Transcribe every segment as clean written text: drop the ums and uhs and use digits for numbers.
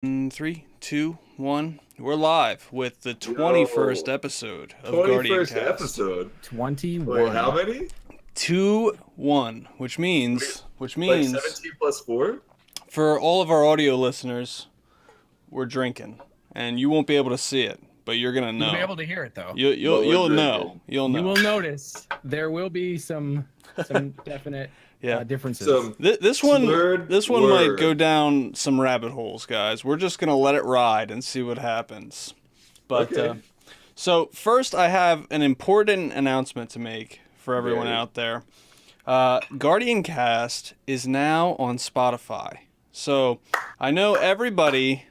Three, two, one. We're live with the 21st Yo, episode of 21st GuardianCast. episode. Wait, 21. how many? 2-1, which Wait, means like 17 plus 4? for all of our audio listeners, we're drinking, and you won't be able to see it, but you're gonna know. You'll be able to hear it though. You'll know. You'll know. You will notice there will be some definite differences. Some This one slurred might word. go down some rabbit holes, guys. We're just gonna let it ride and see what happens. But Okay. so first, I have an important announcement to make for everyone Okay. out there. GuardianCast is now on Spotify. So I know everybody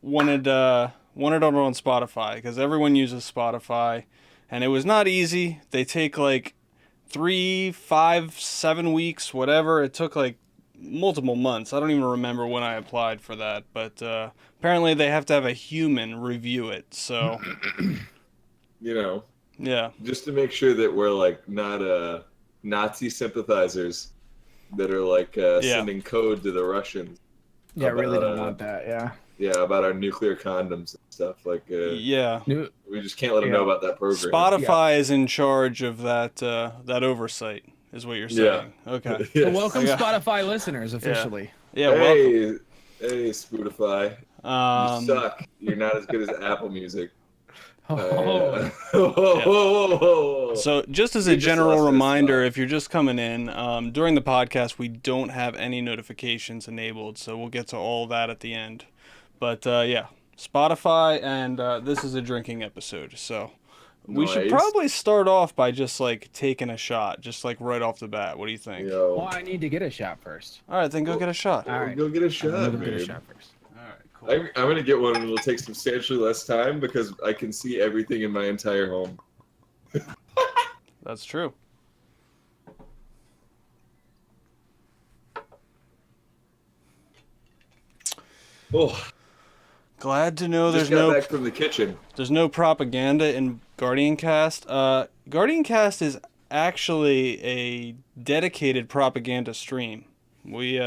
wanted it on Spotify because everyone uses Spotify, and it was not easy. They take 3, 5, 7 weeks, whatever. It took multiple months. I don't even remember when I applied for that, but apparently they have to have a human review it. So You know, yeah, just to make sure that we're not Nazi sympathizers that are sending code to the Russians. Yeah, I really don't about, want that. Yeah. Yeah, about our nuclear condoms and stuff. yeah. We just can't let them know about that program. Spotify is in charge of that oversight, is what you're saying. Okay. Yes. Well, welcome I got- Spotify listeners officially. Yeah. Welcome. Hey, Spotify. You suck. You're not as good as Apple Music. Oh, So just as We a just general lost this reminder, spot. if you're just coming in, during the podcast, we don't have any notifications enabled, so we'll get to all that at the end. But yeah, Spotify, and this is a drinking episode, so we should Nice. probably start off by just taking a shot, just right off the bat. What do you think? Yo. well, I need to get a shot first. All right, then go get a shot. All right. Go get a I'm shot, gonna go get a man. shot first. All right, cool. I'm gonna get one and it'll take substantially less time because I can see everything in my entire home. That's true. Oh, Glad to know just there's got no back from the kitchen. There's no propaganda in GuardianCast. GuardianCast is actually a dedicated propaganda stream. We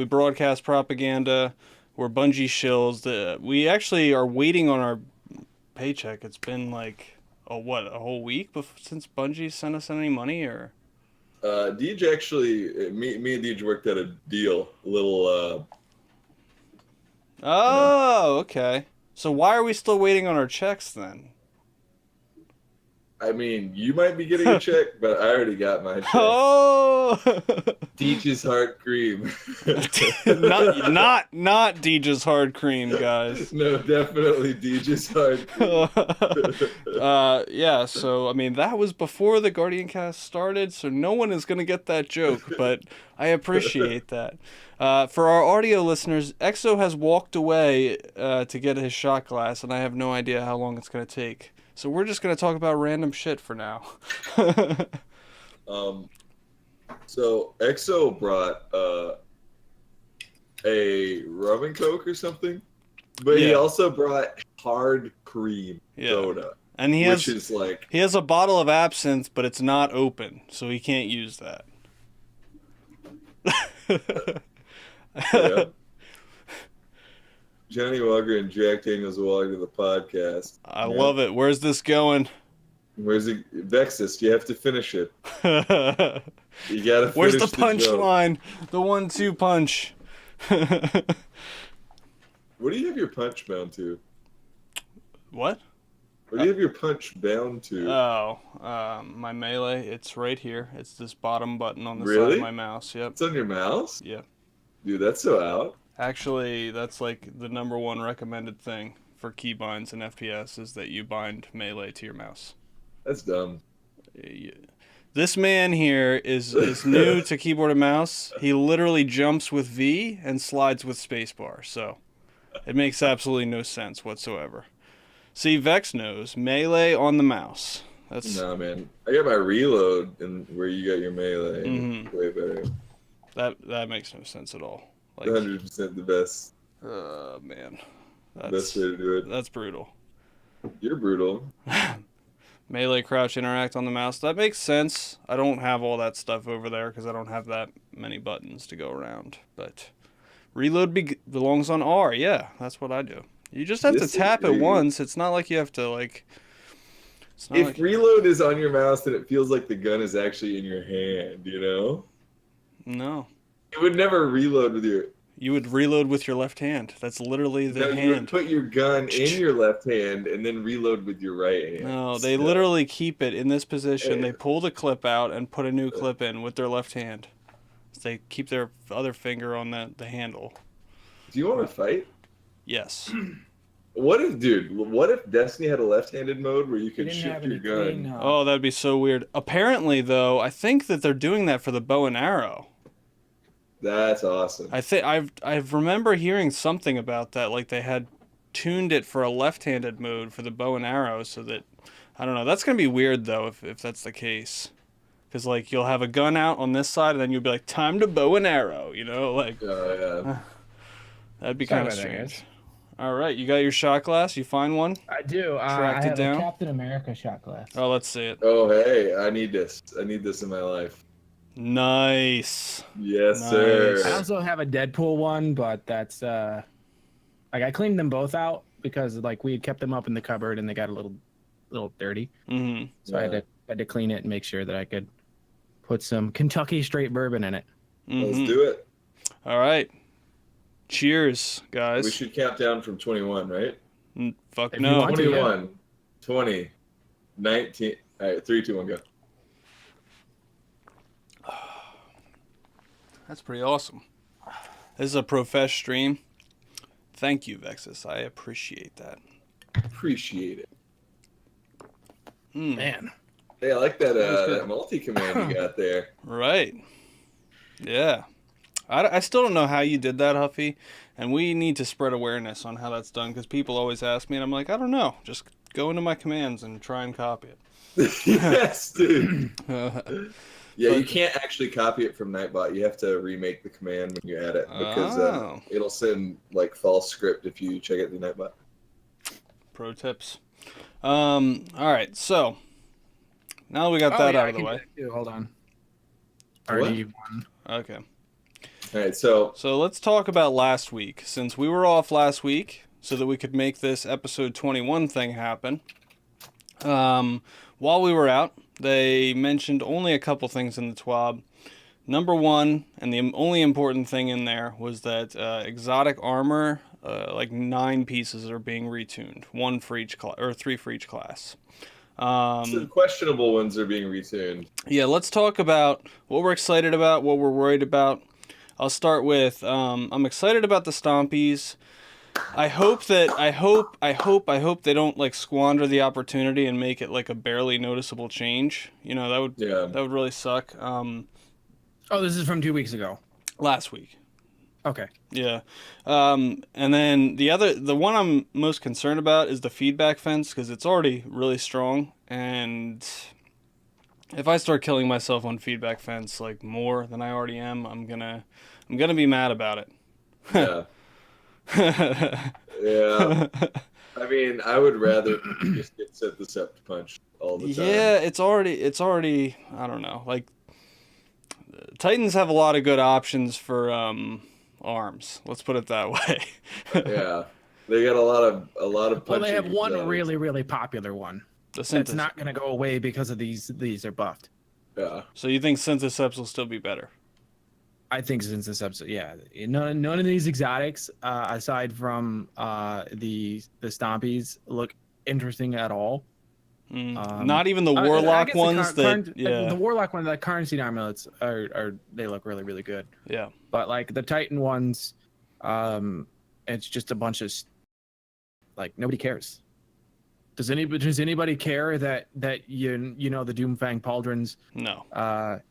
broadcast propaganda. We're Bungie shills. We actually are waiting on our paycheck. It's been a whole week since Bungie sent us any money, or Deej actually, me and Deej worked out a deal. A little. oh, okay. So why are we still waiting on our checks then? I mean, you might be getting a check, but I already got my check. Oh, Deej's heart cream. not Deej's hard cream, guys. No, definitely Deej's heart cream. Yeah, so I mean that was before the Guardian Cast started, so no one is gonna get that joke, but I appreciate that. For our audio listeners, EXO has walked away to get his shot glass, and I have no idea how long it's gonna take. So we're just gonna talk about random shit for now. So EXO brought a rum and coke or something, but he Yeah. also brought hard cream soda, And he which has is he has a bottle of absinthe, but it's not open, so he can't use that. yeah. Johnny Walker and Jack Daniels Walker to the podcast. I love it. Where's this going? Where's it? Vexus, you have to finish it. You gotta finish Where's the joke. punchline? The 1-2 punch. What do you have your punch bound to? What? What do you have your punch bound to? Oh, my melee. It's right here. It's this bottom button on the side Really? of my mouse. Yep. It's on your mouse? Yep. Dude, that's so out. Actually, that's the #1 recommended thing for keybinds in FPS is that you bind melee to your mouse. That's dumb. This man here is new to keyboard and mouse. He literally jumps with V and slides with spacebar, so it makes absolutely no sense whatsoever. See, Vex knows melee on the mouse. That's Nah, man. I got my reload and where you got your melee. Mhm. Way better. that makes no sense at all. 100% the best. Man, Best way to do it. that's brutal. You're brutal. Melee crouch interact on the mouse. That makes sense. I don't have all that stuff over there because I don't have that many buttons to go around. But Reload belongs on R. Yeah, that's what I do. You just have to tap it once. It's not like you have to like. If reload is on your mouse, then it feels like the gun is actually in your hand. You know? No. You would never reload with your. You would reload with your left hand. That's literally the hand. You would put your gun in your left hand and then reload with your right hand. No, they literally keep it in this position. They pull the clip out and put a new clip in with their left hand. They keep their other finger on the handle. Do you want to fight? Yes. What if Destiny had a left-handed mode where you could shift your gun? Oh, that'd be so weird. Apparently, though, I think that they're doing that for the bow and arrow. That's awesome. I remember hearing something about that, like they had tuned it for a left-handed mode for the bow and arrow, so that I don't know. That's gonna be weird though if that's the case, because like you'll have a gun out on this side, and then you'll be like, time to bow and arrow, you know, like. Oh yeah. That'd be kind of strange. All right, you got your shot glass. You find one? I do. I have a Captain America shot glass. Oh, let's see it. Oh hey, I need this. I need this in my life. Nice. Yes, sir. I also have a Deadpool one, but that's like I cleaned them both out because like we had kept them up in the cupboard and they got a little dirty. Mm-hmm. So I had to clean it and make sure that I could put some Kentucky straight bourbon in it. Mm-hmm. Let's do it. All right. Cheers, guys. We should count down from 21, right? Fuck no. 21, 20, 19. All right, 3, 2, 1, go. That's pretty awesome. This is a profesh stream. Thank you, Vexus. I appreciate that. Appreciate it. Man. Hey, I like that multi-command you got there. Right. Yeah. I still don't know how you did that, Huffy, and we need to spread awareness on how that's done, because people always ask me, and I'm like, I don't know. Just go into my commands and try and copy it. Yes, dude. Yeah, you can't actually copy it from Nightbot. You have to remake the command when you add it, because it'll send like false script if you check it through Nightbot. Pro tips. All right, so now we got that out of the way. Hold on. Already won. Okay. All right, so let's talk about last week, since we were off last week, so that we could make this episode 21 thing happen. While we were out, they mentioned only a couple things in the TWAB. Number one, and the only important thing in there, was that exotic armor, like 9 pieces are being retuned, 1 for each class, or 3 for each class. So the questionable ones are being retuned. Yeah, let's talk about what we're excited about, what we're worried about. I'll start with I'm excited about the Stompies. I hope they don't like squander the opportunity and make it like a barely noticeable change. You know, that would really suck. Oh, this is from 2 weeks ago. Last week. Okay. Yeah. And then the one I'm most concerned about is the feedback fence, because it's already really strong, and if I start killing myself on feedback fence like more than I already am, I'm gonna be mad about it. Yeah. Yeah. I mean, I would rather just get set the sept punch all the time. Yeah, it's already I don't know. Like Titans have a lot of good options for arms. Let's put it that way. Yeah. They got a lot of punching. Well, they have one really, really popular one. That's not going to go away because of these are buffed. Yeah. So you think Syntheseps will still be better? I think Syntheseps, yeah. None of these exotics, aside from the Stompies, look interesting at all. Not even the Warlock ones. The Warlock one, the Currency Amulets they look really, really good. Yeah. But like the Titan ones, it's just a bunch of like nobody cares. Does anybody care that you know the Doomfang Pauldrons? No.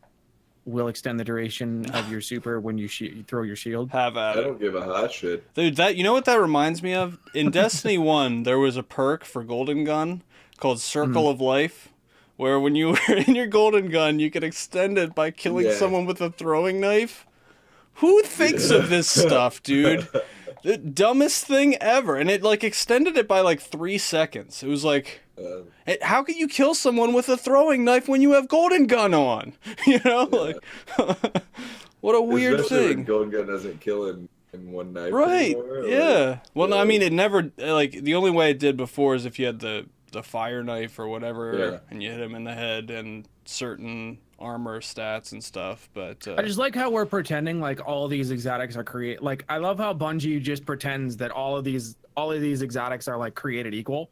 Will extend the duration of your super when you throw your shield. Have at it. I don't give a hot shit. Dude, you know what that reminds me of? In Destiny 1, there was a perk for Golden Gun called Circle of Life, where when you were in your Golden Gun, you could extend it by killing someone with a throwing knife. Who thinks of this stuff, dude? The dumbest thing ever. And it like extended it by like 3 seconds. It was like, how can you kill someone with a throwing knife when you have Golden Gun on? You know, like, what a weird Especially thing. when Golden Gun doesn't kill in in one knife. Right. Anymore, Yeah. Well, no, I mean, it never like the only way it did before is if you had the fire knife or whatever, and you hit him in the head and certain armor stats and stuff. But I just like how we're pretending like all these exotics are created. Like I love how Bungie just pretends that all of these exotics are like created equal,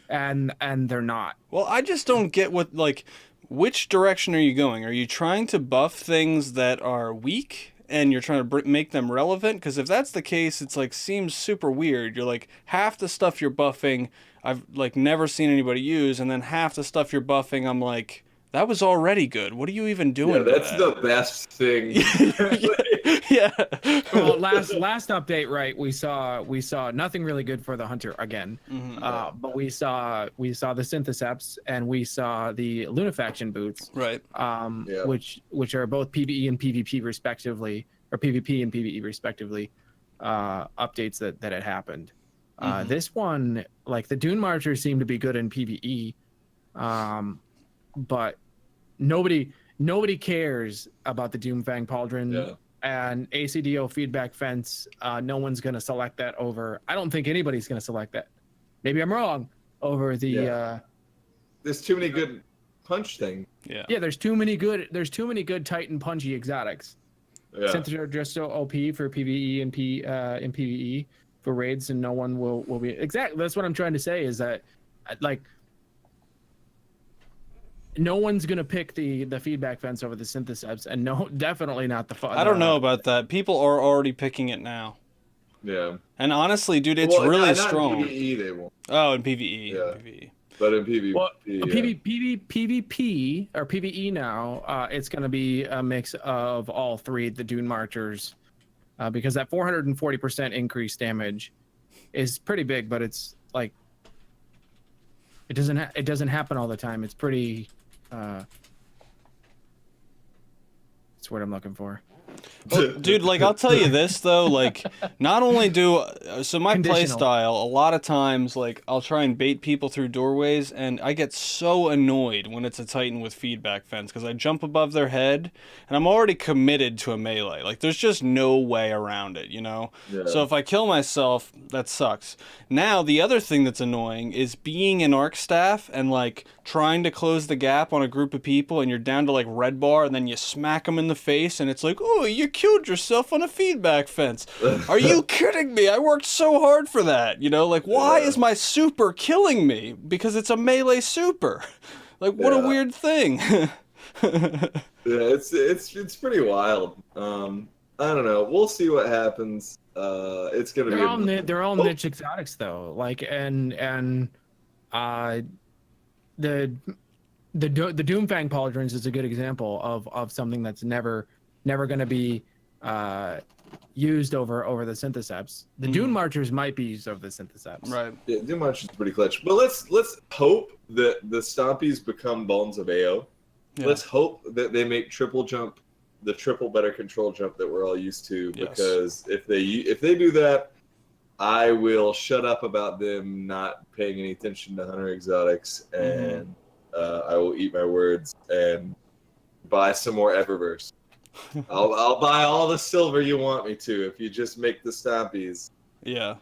and they're not. Well, I just don't get what like which direction are you going? Are you trying to buff things that are weak? And you're trying to make them relevant? Because if that's the case, it's like seems super weird. You're like half the stuff you're buffing I've like never seen anybody use, and then half the stuff you're buffing I'm like, that was already good. What are you even doing? Yeah, that's the best thing. Yeah. Well, last update, right? We saw nothing really good for the hunter again, but we saw the Syntheseps and we saw the Lunafaction boots, right? Which are both PvE and PvP respectively, or PvP and PvE respectively, updates that had happened. This one, like the Dune Marchers, seem to be good in PvE, but nobody cares about the Doomfang Pauldron and ACDO feedback fence. No one's going to select that over. I don't think anybody's going to select that. Maybe I'm wrong. Over the there's too many good punch things. Yeah, there's too many good Titan punchy exotics. Since they're just so OP for PvE and PvE for raids, and no one will be exactly. That's what I'm trying to say, is that like no one's gonna pick the feedback fence over the Syntheseps, and no, definitely not the. I don't know about that. People are already picking it now. Yeah. And honestly, dude, it's really not strong. In PvE, they won't. Oh, in PvE. Yeah. PvE. But in PvP, PvP or PvE now, it's going to be a mix of all three, the Dune Marchers, because that 440% increased damage is pretty big, but it's like it doesn't happen all the time. It's pretty. That's what I'm looking for. Well, dude, like I'll tell you this though, like not only do so my play style, a lot of times like I'll try and bait people through doorways, and I get so annoyed when it's a Titan with feedback fence because I jump above their head and I'm already committed to a melee. Like there's just no way around it, you know? Yeah. So if I kill myself, that sucks. Now the other thing that's annoying is being an arc staff and like trying to close the gap on a group of people, and you're down to like red bar, and then you smack them in the face, and it's like, oh, you killed yourself on a feedback fence. Are you kidding me? I worked so hard for that. You know, like why is my super killing me? Because it's a melee super. Like what a weird thing. It's pretty wild. I don't know. We'll see what happens. It's gonna they're all niche exotics though. Like the Doomfang Pauldrons is a good example of something that's never going to be used over the Syntheseps. The Dune Marchers might be used over the Syntheseps. Right. Yeah, Dune Marchers is pretty clutch. But let's hope that the Stompies become Bones of AO. Yeah. Let's hope that they make triple jump the triple better control jump that we're all used to. Yes. Because if they do that, I will shut up about them not paying any attention to hunter exotics, and I will eat my words and buy some more Eververse. I'll buy all the silver you want me to if you just make the Stompies. Yeah.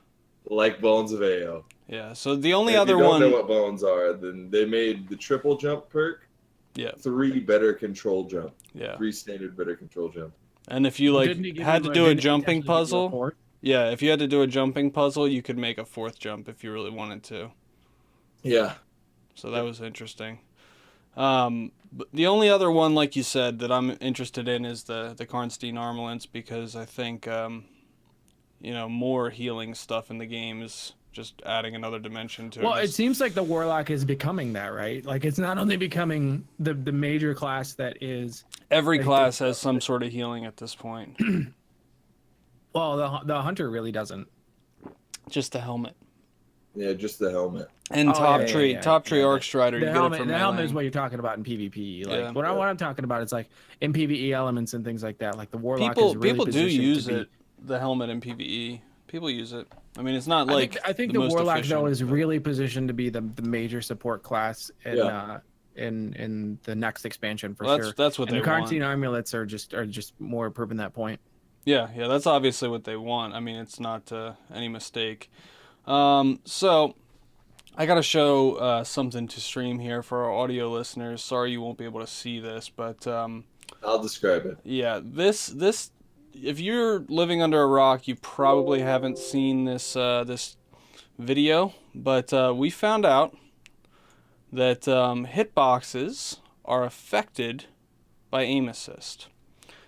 Like Bones of AO. Yeah. So the only if other you don't one. know what bones are, then they made the triple jump perk. Yeah. 3 better control jump. Yeah. 3 standard better control jump. And if you had to do a jumping puzzle. Yeah, if you had to do a jumping puzzle, you could make a 4th jump if you really wanted to. Yeah. So that was interesting. But the only other one, like you said, that I'm interested in is the Karnstein Armaments, because I think, more healing stuff in the game is just adding another dimension to it. Well, it seems like the Warlock is becoming that, right? Like it's not only becoming the major class that is... Every class has some sort of healing at this point. Well, the Hunter really doesn't. Just the helmet. Yeah, just the helmet. And Top Tree Arc Strider. The helmet is what you're talking about in PvP. Like what I'm talking about is like in PvE elements and things like that. Like the Warlock is really people do use it. The helmet in PvE. People use it. I mean, it's not like I think the Warlock though is really positioned to be the major support class in the next expansion for sure. That's what they want. And the Karnstein Amulets are just more proving that point. Yeah, that's obviously what they want. I mean, it's not any mistake. So I gotta show something to stream here for our audio listeners. Sorry you won't be able to see this, but I'll describe it. yeah, this if you're living under a rock, you probably haven't seen this video, but we found out that hitboxes are affected by aim assist.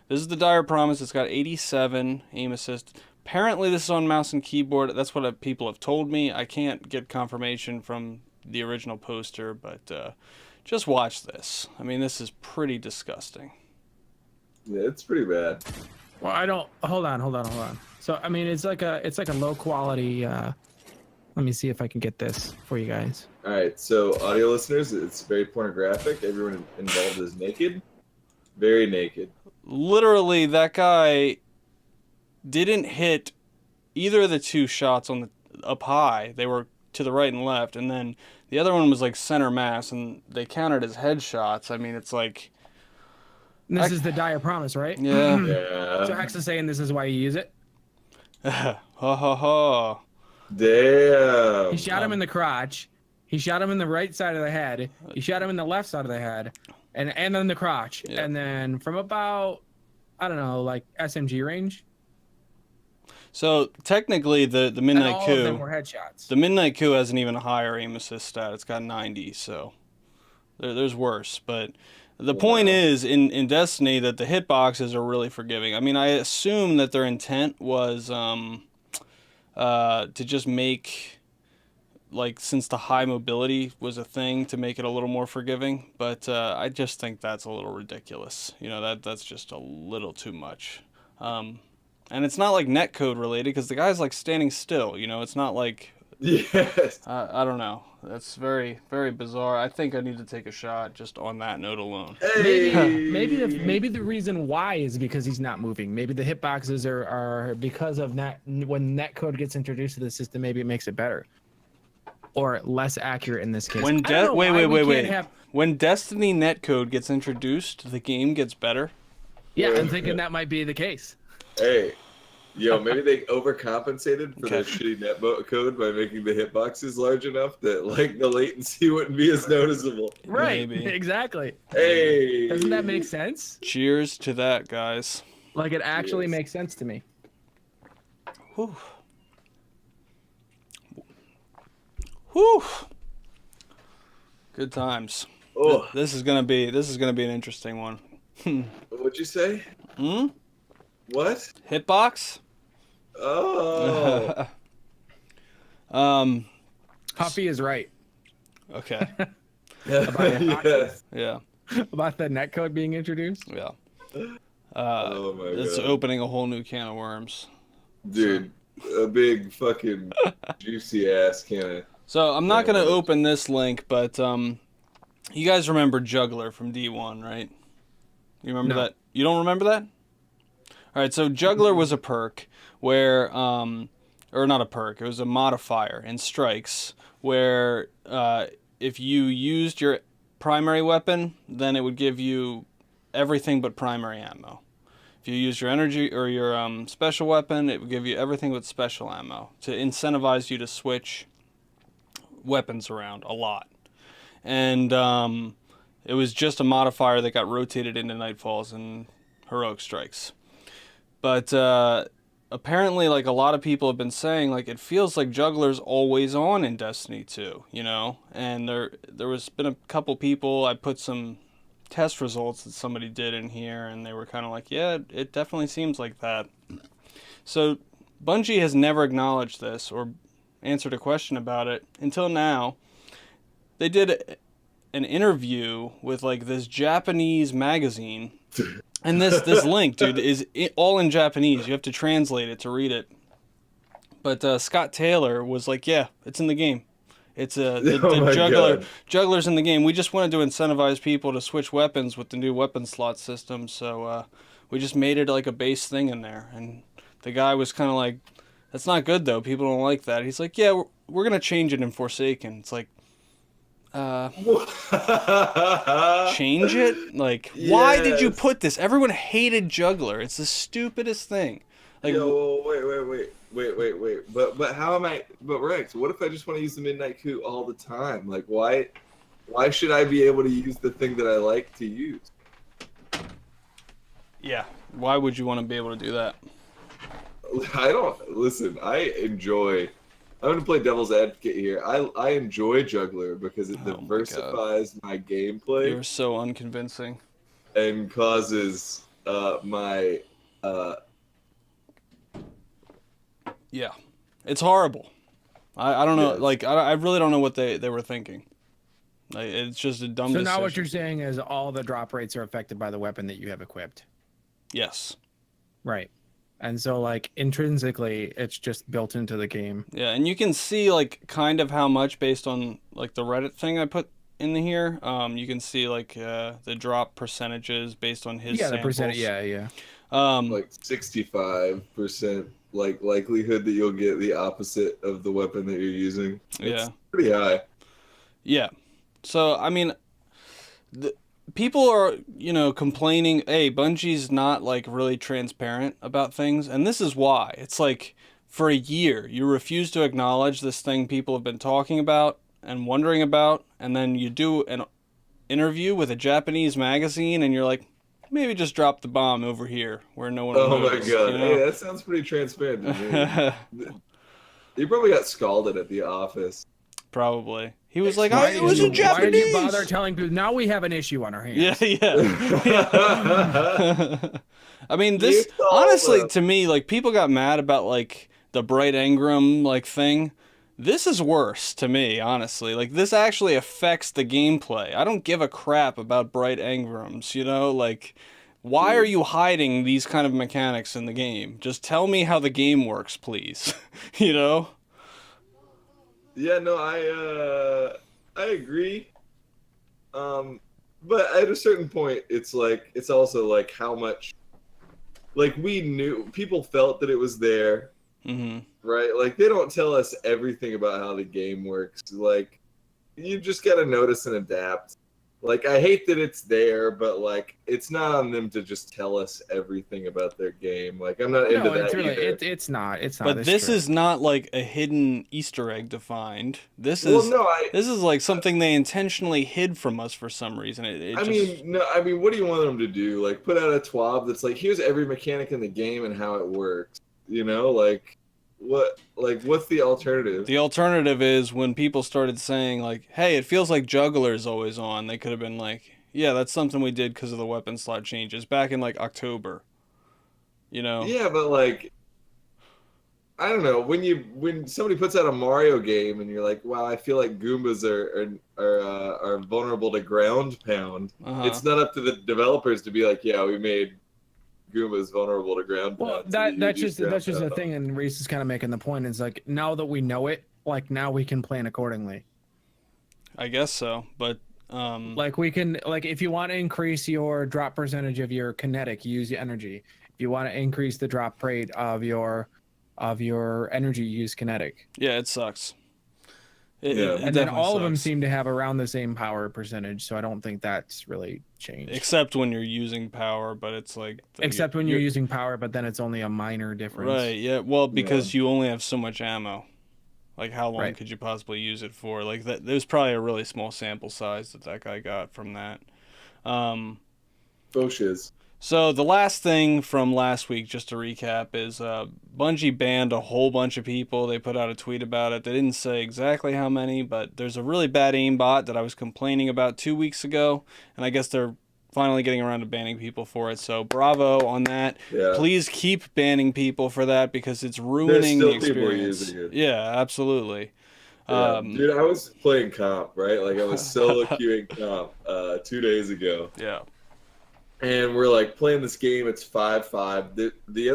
This is the dire promise. It's got 87 aim assist. Apparently, this is on mouse and keyboard. That's what people have told me. I can't get confirmation from the original poster, but just watch this. I mean, this is pretty disgusting. Yeah, it's pretty bad. Well, I don't. Hold on. So, I mean, it's like a low quality. Let me see if I can get this for you guys. All right, so audio listeners, it's very pornographic. Everyone involved is naked, very naked. Literally, that guy didn't hit either of the two shots on the up high. They were to the right and left, and then the other one was like center mass, and they counted as headshots. I mean, it's like This is the dire promise, right? yeah. Yeah. So Hex is saying this is why you use it. Ha ha ha. Damn. He shot him in the crotch. He shot him in the right side of the head. He shot him in the left side of the head, and then the crotch. Yeah. And then from about, I don't know, like SMG range. So technically, the And Midnight all of them Coup, were headshots. the Midnight Coup has an even higher aim assist stat. It's got 90, so there's worse. But the point is, in Destiny, that the hitboxes are really forgiving. I mean, I assume that their intent was to just make, like, since the high mobility was a thing, to make it a little more forgiving. But I just think that's a little ridiculous. You know, that's just a little too much. And it's not like netcode related, because the guy's like standing still. You know, it's not like Yes. I don't know. That's very, very bizarre. I think I need to take a shot just on that note alone. Hey. Maybe the reason why is because he's not moving. Maybe the hitboxes are because of when netcode gets introduced to the system. Maybe it makes it better or less accurate in this case. When I don't know why we can't have- When Destiny netcode gets introduced, the game gets better. Yeah, I'm thinking that might be the case. Hey. Yo, maybe they overcompensated for Okay. their shitty net code by making the hitboxes large enough that like the latency wouldn't be as noticeable. Right. Maybe. Exactly. Hey. Doesn't that make sense? Cheers to that, guys. Like it actually Yes. makes sense to me. Whew. Whew. Good times. Oh, This is gonna be an interesting one. what'd you say? Hmm? What? Hitbox? Oh. Huffy is right Okay. Yes. Yeah. about the netcode being introduced. Yeah. Oh my It's god. opening a whole new can of worms. Dude, a big fucking juicy ass can of. So I'm not Yeah, gonna but- open this link, but you guys remember Juggler from D1, right? You remember No. that? You don't remember that? All right. So Juggler was a perk where, or not a perk. It was a modifier in strikes where if you used your primary weapon, then it would give you everything but primary ammo. If you use your energy or your special weapon, it would give you everything but special ammo to incentivize you to switch weapons around a lot. And it was just a modifier that got rotated into Nightfalls and Heroic Strikes. But apparently, like, a lot of people have been saying, like, it feels like Juggler's always on in Destiny 2, you know? And there was been a couple people, I put some test results that somebody did in here, and they were kind of like, yeah, it definitely seems like that. So Bungie has never acknowledged this or answered a question about it until now. They did an interview with like this Japanese magazine, and this link, dude, is all in Japanese. You have to translate it to read it. But Scott Taylor was like, "Yeah, it's in the game. It's the Oh my God. Juggler's in the game. We just wanted to incentivize people to switch weapons with the new weapon slot system, so we just made it like a base thing in there." And the guy was kind of like, "That's not good though. People don't like that." He's like, "Yeah, we're gonna change it in Forsaken." It's like, change it? Like, why did you Yes. put this? Everyone hated juggler. It's the stupidest thing. Like, Yo, wait. But how am I? But Rex, what if I just want to use the midnight coup all the time? Like, why should I be able to use the thing that I like to use? yeah, why would you want to be able to do that? I don't listen. I'm gonna play devil's advocate here. I enjoy juggler because it Oh my God. diversifies my gameplay You're so unconvincing. and causes my Yeah, it's horrible. I don't know. Yes. Like, I really don't know what they were thinking. Like, it's just a dumb So decision. now what you're saying is all the drop rates are affected by the weapon that you have equipped. Yes. Right. And so like intrinsically it's just built into the game. Yeah, and you can see like kind of how much based on like the Reddit thing I put in here. You can see like the drop percentages based on his Yeah, the samples. percentage. Yeah. like 65% like likelihood that you'll get the opposite of the weapon that you're using. It's Yeah. pretty high. Yeah. So, I mean, people are, complaining, hey, Bungie's not, like, really transparent about things. And this is why. It's like, for a year, you refuse to acknowledge this thing people have been talking about and wondering about. And then you do an interview with a Japanese magazine and you're like, maybe just drop the bomb over here where no one will Oh my notice, god. Hey, that sounds pretty transparent to me. You probably got scalded at the office. Probably. He was like, Why it was did in you- Why did Japanese. you bother telling people? Now we have an issue on our hands. Yeah. I mean, this You told honestly them. to me, like people got mad about like the Bright Engram like thing. This is worse to me, honestly. Like this actually affects the gameplay. I don't give a crap about Bright Engrams, like why are you hiding these kind of mechanics in the game? Just tell me how the game works, please. Yeah, no, I agree. But at a certain point, it's also like how much, like we knew people felt that it was there, Mm-hmm. right? Like they don't tell us everything about how the game works. Like you just gotta notice and adapt. Like I hate that it's there, but like it's not on them to just tell us everything about their game. like I'm not into No, that it's really either. it's not. It's not. But It's this true. is not like a hidden Easter egg defined. This Well, is no, this is like something they intentionally hid from us for some reason. I mean, what do you want them to do? Like, put out a TWAB that's like, here's every mechanic in the game and how it works. What's the alternative? the alternative is when people started saying like, "Hey, it feels like Juggler's always on." They could have been like, "Yeah, that's something we did because of the weapon slot changes back in like October." Yeah, but like, I don't know. When somebody puts out a Mario game and you're like, wow, I feel like Goombas are vulnerable to ground pound. Uh-huh. It's not up to the developers to be like, yeah, we made Goombas vulnerable to ground pound. Well, so that you that's use just ground the pound. thing, and Reese is kind of making the point. Is like now that we know it, like now we can plan accordingly. I guess so, but Like we can, like if you want to increase your drop percentage of your kinetic, use your energy. If you want to increase the drop rate of your energy, use kinetic. yeah, it sucks. Yeah. It And then definitely all of them sucks. seem to have around the same power percentage, so I don't think that's really changed. Except when you're using power, but it's like Except when you're using power, but then it's only a minor difference. right. Yeah, well, because you only have so much ammo. Like, how long Right. could you possibly use it for? Like, there's probably a really small sample size that guy got from that. Faux shiz. So the last thing from last week, just to recap, is Bungie banned a whole bunch of people. They put out a tweet about it. They didn't say exactly how many, but there's a really bad aimbot that I was complaining about 2 weeks ago, and I guess they're finally getting around to banning people for it. So bravo on that. Yeah. Please keep banning people for that because it's ruining still the people experience. using it. Yeah, absolutely. Yeah. Dude, I was playing comp, right? Like I was solo queuing comp 2 days ago. Yeah. And we're like playing this game. It's 5-5. The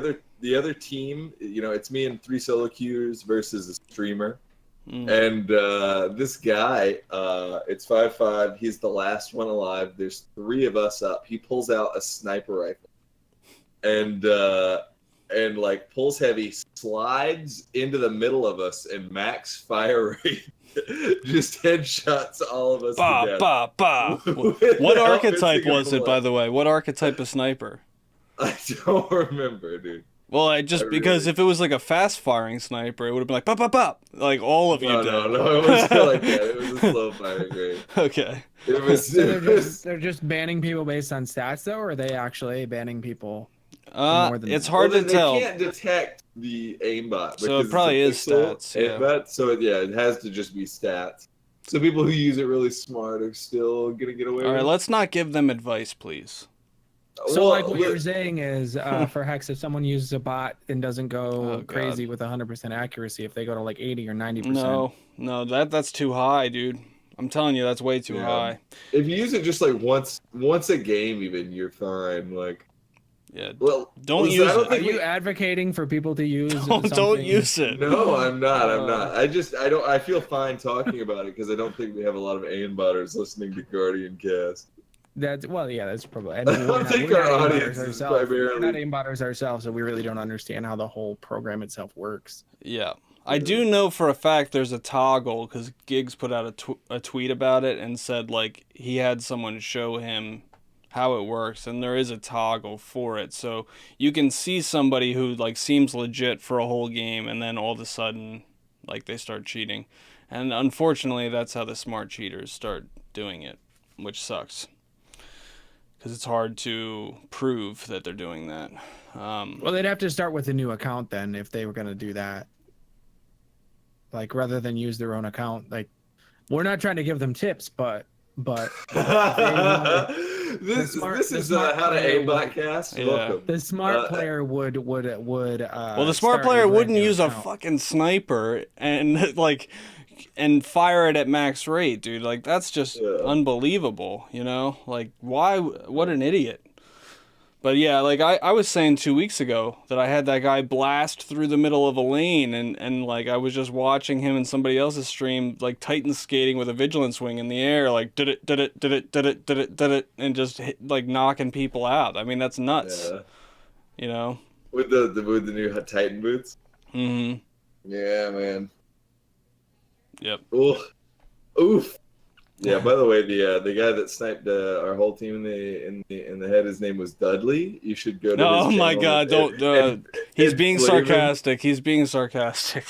other team, it's me and 3 solo queuers versus a streamer. And this guy, it's 5-5. He's the last one alive. There's 3 of us up. He pulls out a sniper rifle, and and like pulls heavy, slides into the middle of us, and max fire rate just headshots all of us to Bah, death. bah, bah. What Without archetype missing a was it, by bullet. the way? What archetype of sniper? I don't remember, dude. Well, because if it was like a fast-firing sniper, it would have been like, pop, pop, pop. Like, all of you No, dead. no, it wasn't like that. It was a slow firing rate. Okay. It was. So It was they're just banning people based on stats, though, or are they actually banning people? More than It's that? hard to they tell. They can't detect the aimbot. So it because probably is it's a pixel stats, yeah. aimbot, so it has to just be stats. So people who use it really smart are still gonna get away All with right, it. let's not give them advice, please. So, Well, like what you were saying is, for Hex, if someone uses a bot and doesn't go Oh, God. crazy with 100% accuracy, if they go to like 80 or 90%, No, that's too high, dude. I'm telling you, that's way too high. If you use it just like once a game, even you're fine. Like, Yeah. well, Don't listen, use I don't it. are think you advocating for people to use? Don't something- use it. No, I'm not. I'm not. I feel fine talking about it because I don't think we have a lot of aimbotters listening to GuardianCast. That's that's probably. I I mean, don't think our audience is We're not primarily. aimbotters ourselves, so we really don't understand how the whole program itself works. Yeah. I do know for a fact there's a toggle because Giggs put out a tweet about it and said, like, he had someone show him how it works, and there is a toggle for it. So you can see somebody who, like, seems legit for a whole game, and then all of a sudden, like, they start cheating. And unfortunately, that's how the smart cheaters start doing it, which sucks. Because it's hard to prove that they're doing that. Well, they'd have to start with a new account then if they were going to do that. Like, rather than use their own account. Like, we're not trying to give them tips, but This smart- is the smart how to player aimbot cast. Yeah. Welcome. the smart player would well, the smart start player a brand wouldn't new use a account. fucking sniper and and fire it at max rate, dude. Like, that's just unbelievable, you know? Like, why? What an idiot. But yeah, like I was saying 2 weeks ago that I had that guy blast through the middle of a lane and like I was just watching him and somebody else's stream like Titan skating with a vigilance swing in the air, like did it and just like knocking people out. I mean, that's nuts. Yeah. You know? With the new Titan boots. Mm-hmm. Yeah, man. Yep. Oof. Yeah. By the way, the guy that sniped our whole team in the head, his name was Dudley. You should go to. Oh his my channel God! He's being blame him. sarcastic. He's being sarcastic.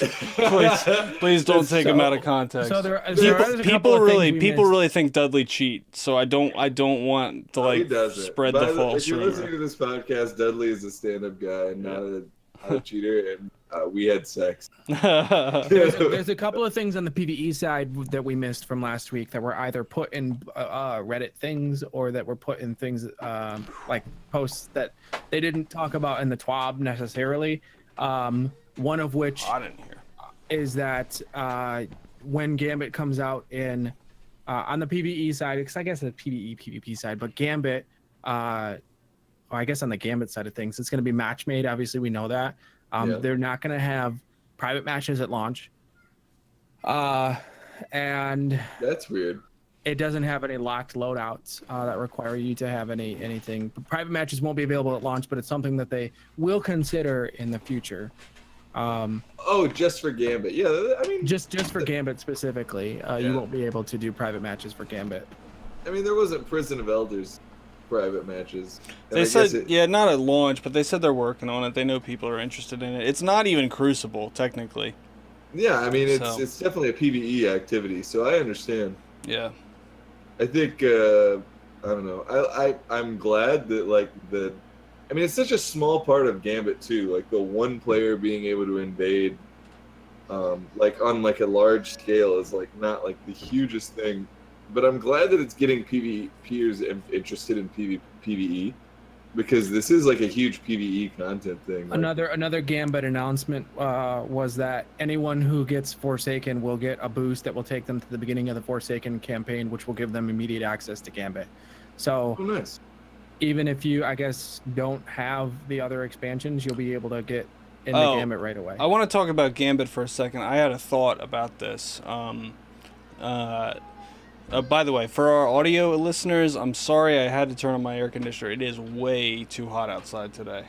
Please don't take him out of context. So there are a couple People of really things we missed. really think Dudley cheat. So I don't want to He like doesn't. spread By the false If you're listening rumor. to this podcast, Dudley is a stand-up guy and not a cheater, and we had sex. There's a couple of things on the PvE side that we missed from last week that were either put in Reddit things or that were put in things like posts that they didn't talk about in the TWAB necessarily. One of which I didn't hear. is that when Gambit comes out in on the PvE side, because I guess the PvP side, but Gambit, I guess on the Gambit side of things, it's going to be match made. Obviously, we know that. They're not going to have private matches at launch. And That's weird. it doesn't have any locked loadouts that require you to have anything. Private matches won't be available at launch, but it's something that they will consider in the future. Just for Gambit. Yeah, I mean, Just for Gambit specifically, you won't be able to do private matches for Gambit. I mean, there wasn't Prison of Elders private matches. And They I said, guess not at launch, but they said they're working on it. They know people are interested in it. It's not even Crucible, technically. Yeah, I mean, So. it's definitely a PvE activity, so I understand. Yeah. I think I don't know. I'm glad that I mean, it's such a small part of Gambit too. Like the one player being able to invade, like on like a large scale is like not like the hugest thing. But I'm glad that it's getting PvPers interested in PvE, because this is like a huge PvE content thing. Like, Another Gambit announcement was that anyone who gets Forsaken will get a boost that will take them to the beginning of the Forsaken campaign, which will give them immediate access to Gambit. So oh, nice. even if you, I guess, don't have the other expansions, you'll be able to get into Gambit right away. I want to talk about Gambit for a second. I had a thought about this. By the way, for our audio listeners, I'm sorry I had to turn on my air conditioner. It is way too hot outside today.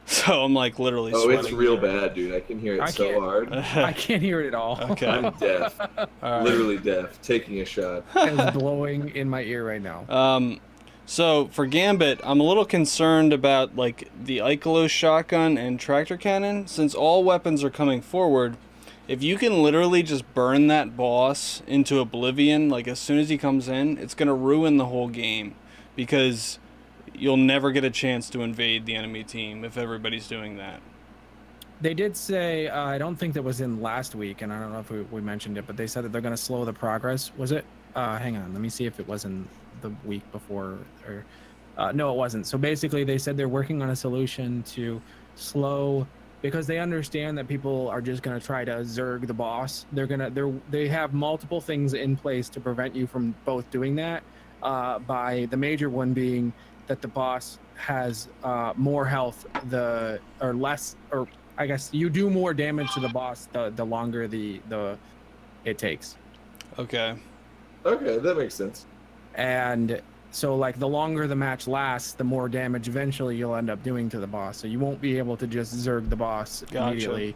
So I'm like literally Oh, sweating. it's real here. bad, dude. I can hear it I so can't- hard. I can't hear it at all. Okay. I'm deaf. All right. Literally deaf. Taking a shot. It's blowing in my ear right now. So for Gambit, I'm a little concerned about like the Ikelos shotgun and tractor cannon. Since all weapons are coming forward, if you can literally just burn that boss into oblivion, like as soon as he comes in, it's gonna ruin the whole game, because you'll never get a chance to invade the enemy team if everybody's doing that. They did say, I don't think that was in last week, and I don't know if we mentioned it, but they said that they're going to slow the progress. Was it? Hang on, let me see if it was in the week before. Or no, it wasn't. So basically, they said they're working on a solution to slow, because they understand that people are just going to try to zerg the boss. They have multiple things in place to prevent you from both doing that. By the major one being that the boss has more health, or less, or I guess you do more damage to the boss the longer it takes. Okay. Okay, that makes sense. And so like the longer the match lasts, the more damage eventually you'll end up doing to the boss. So you won't be able to just zerg the boss immediately.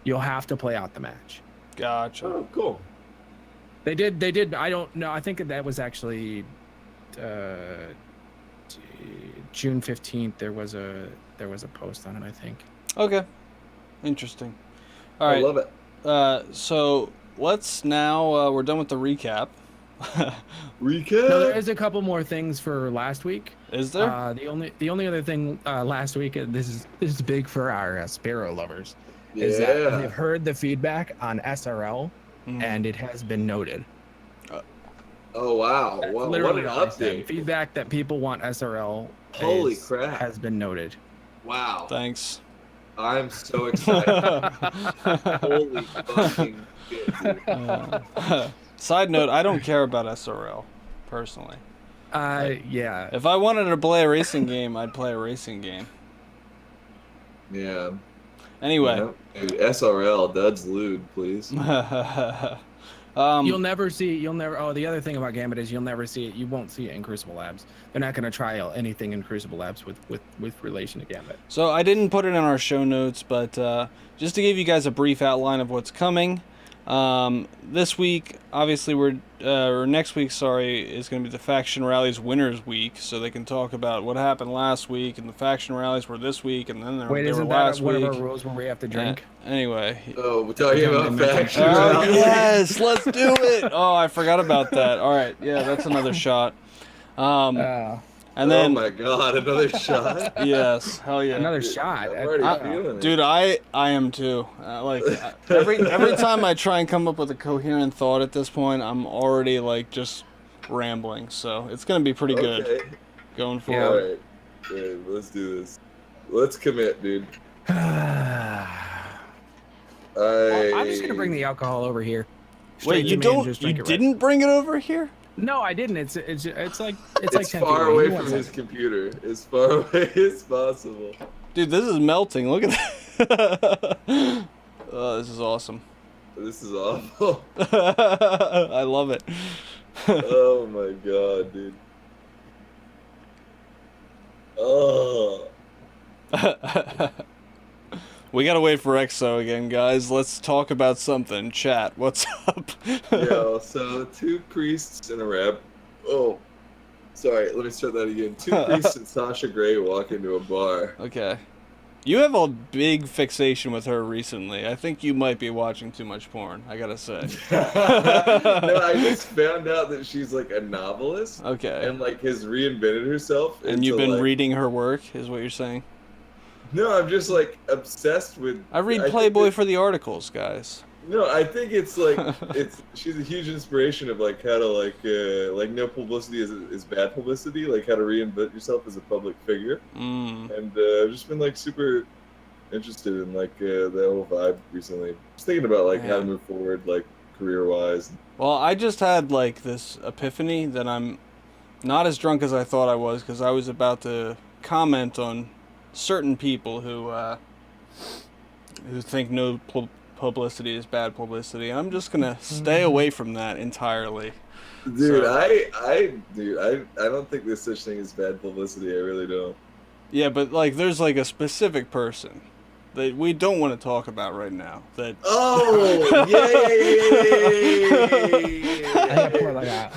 You'll have to play out the match. Gotcha. Oh, cool. They did. I don't know. I think that was actually June 15th. There was a post on it, I think. Okay. Interesting. All right. I love it. So let's now, we're done with the recap. Recap. No, there is a couple more things for last week. Is there? The only other thing last week, and this is big for our Sparrow lovers, is that they've heard the feedback on SRL, and it has been noted. Oh wow! Well, what an update! Feedback that people want SRL. Holy crap! Has been noted. Wow! Thanks. I'm so excited. Holy fucking shit, dude. Side note, I don't care about SRL, personally. Yeah. If I wanted to play a racing game, I'd play a racing game. Yeah. Anyway. Yeah. Dude, SRL, Duds Lude, please. You'll never. Oh, the other thing about Gambit is you'll never see it. You won't see it in Crucible Labs. They're not going to trial anything in Crucible Labs with relation to Gambit. So I didn't put it in our show notes, but just to give you guys a brief outline of what's coming. This week, obviously, or next week, sorry, is going to be the Faction Rallies Winners Week, so they can talk about what happened last week, and the Faction Rallies were this week, and then they were last week. Wait, isn't that one of our rules where we have to drink? Anyway. Oh, we're talking about Faction Rallies. Yes, let's do it! Oh, I forgot about that. All right, yeah, that's another shot. And then, oh my god, another shot? Yes, hell yeah. Another shot. I'm already feeling it. Dude, I am too. Every time I try and come up with a coherent thought at this point, I'm already like just rambling. So it's gonna be pretty good going forward. All right, let's do this. Let's commit, dude. I'm just gonna bring the alcohol over here. Wait, you didn't bring it over here? No, I didn't. It's like it's 10 far feet away from his computer. As far away as possible. Dude, this is melting. Look at that. Oh, this is awesome. This is awful. I love it. Oh my god, dude. Oh. We gotta wait for EXO again, guys. Let's talk about something. Chat, what's up? Yo, so 2 priests and a rep. Oh, sorry, let me start that again. 2 priests and Sasha Grey walk into a bar. Okay. You have a big fixation with her recently. I think you might be watching too much porn, I gotta say. No, I just found out that she's like a novelist. Okay. And like has reinvented herself. And you've been reading her work, is what you're saying? No, I'm just like obsessed with. I read Playboy for the articles, guys. No, I think it's like she's a huge inspiration of like how to like no publicity is bad publicity, like how to reinvent yourself as a public figure. And I've just been like super interested in like that whole vibe recently. Just thinking about like how to move forward, like career wise. Well, I just had like this epiphany that I'm not as drunk as I thought I was, because I was about to comment on certain people who think no publicity is bad publicity. I'm just gonna stay away from that entirely. Dude, I don't think there's such thing as bad publicity. I really don't. Yeah, but like, there's like a specific person that we don't want to talk about right now. That. Oh, yay! I think I poured like a,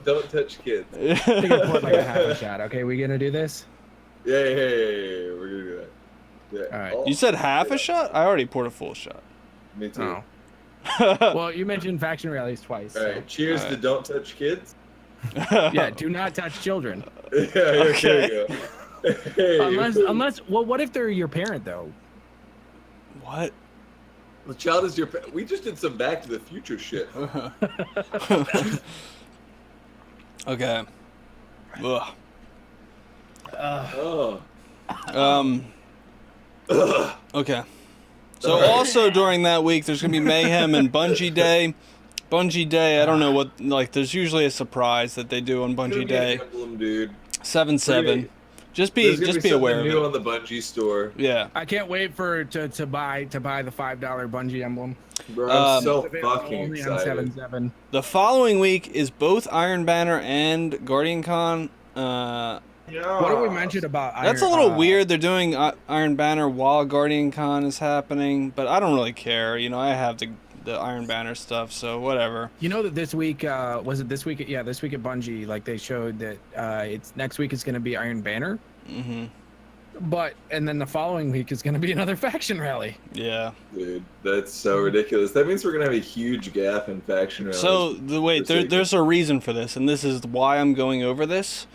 Don't touch kids. I think I poured like a half a shot. Okay, we gonna do this? Yay! We're gonna do that. Yeah. All right. Oh, You said half a shot? I already poured a full shot. me too. Oh. Well, you mentioned faction rallies twice. All So. right. Cheers to don't touch kids. Yeah, do not touch children. Yeah. Okay. There you go. Hey, Unless, well, what if they're your parent though? What? the child is your. We just did some Back to the Future shit. Okay. Ugh. Oh. Okay. So also during that week, there's gonna be Mayhem and Bungie Day. Bungie Day, I don't know what. Like, there's usually a surprise that they do on Bungie Day. Emblem, dude. 7/7. Just There's be gonna aware of new it. on the Bungie store. Yeah. I can't wait to buy the $5 Bungie emblem. Bro, I'm so Available fucking only on excited. 7/7. The following week is both Iron Banner and GuardianCon. What did we mention about That's a little weird. They're doing Iron Banner while GuardianCon is happening, but I don't really care. You know, I have the Iron Banner stuff, so whatever. You know that this week was it this week? Yeah, this week at Bungie, like they showed that it's next week is going to be Iron Banner, and then the following week is going to be another faction rally. Yeah. Dude, that's so ridiculous. That means we're gonna have a huge gap in faction rallies. So there's a reason for this, and this is why I'm going over this.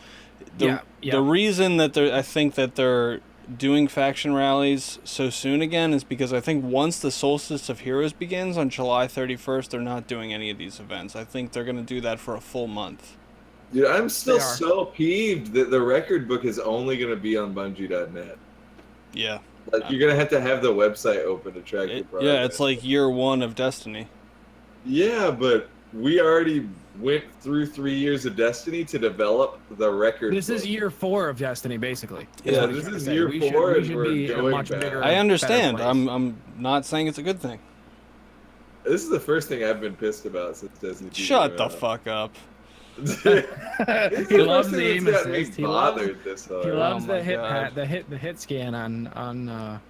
The reason that I think that they're doing faction rallies so soon again is because I think once the Solstice of Heroes begins on July 31st, they're not doing any of these events. I think they're going to do that for a full month. Dude, I'm still so peeved that the record book is only going to be on Bungie.net. Yeah. Like, you're going to have the website open to track your progress. Yeah, it's like year one of Destiny. Yeah, but we already went through 3 years of Destiny to develop the record This book. is year 4 of Destiny, basically. Yeah, this is year 4 We and should we're be a going much back. bigger. I understand. better place. I'm not saying it's a good thing. This is the first thing I've been pissed about since Destiny 2 Shut came the out. fuck up. He loves the aim Got me assist. He loves this He hard. loves Oh the my hit God. the hit scan on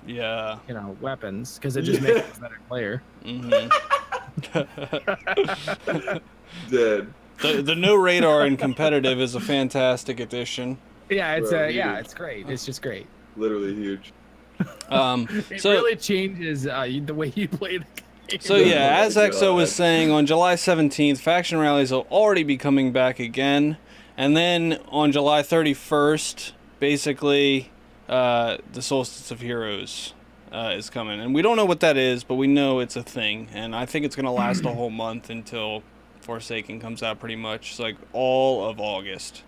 Yeah. weapons because it just makes him a better player. Dead. The no radar in competitive is a fantastic addition. Yeah, it's Bro, it's great. It's just great. Literally huge. It So really changes the way you play the game. So yeah, as Oh my EXO was God. saying, on July 17th, faction rallies will already be coming back again. And then on July 31st, basically, the Solstice of Heroes is coming. And we don't know what that is, but we know it's a thing. And I think it's going to last a whole month until Forsaken comes out pretty much. It's like all of August.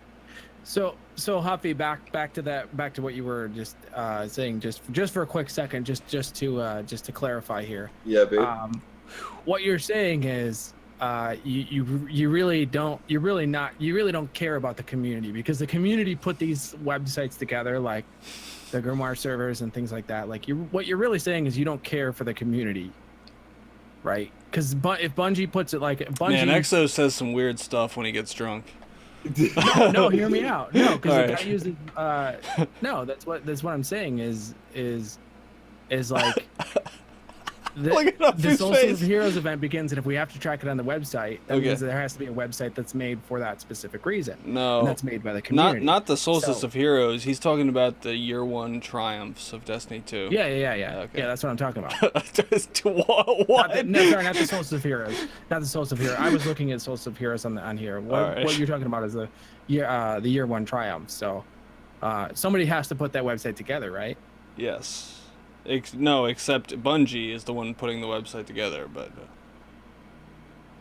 So Huffy, back to what you were just saying, just for a quick second, just to clarify here. Yeah, babe. What you're saying is you really don't care about the community, because the community put these websites together, like the Grimoire servers and things like that. Like what you're really saying is you don't care for the community, right? Because if Bungie puts it like Bungie, Man, EXO says some weird stuff when he gets drunk. no, hear me out. No, because the Alright. guy uses no, that's what I'm saying is like Look at Huffy's the Solstice face. of Heroes event begins, and if we have to track it on the website, that Okay. means that there has to be a website that's made for that specific reason. No. And that's made by the community. Not the Solstice So- of Heroes. He's talking about the year one triumphs of Destiny 2. Yeah. Okay. Yeah, that's what I'm talking about. What? No, sorry, not the Solstice of Heroes. Not the Solstice of Heroes. I was looking at Solstice of Heroes on here. Alright. What you're talking about is the year one triumph. So somebody has to put that website together, right? Yes. No, except Bungie is the one putting the website together, but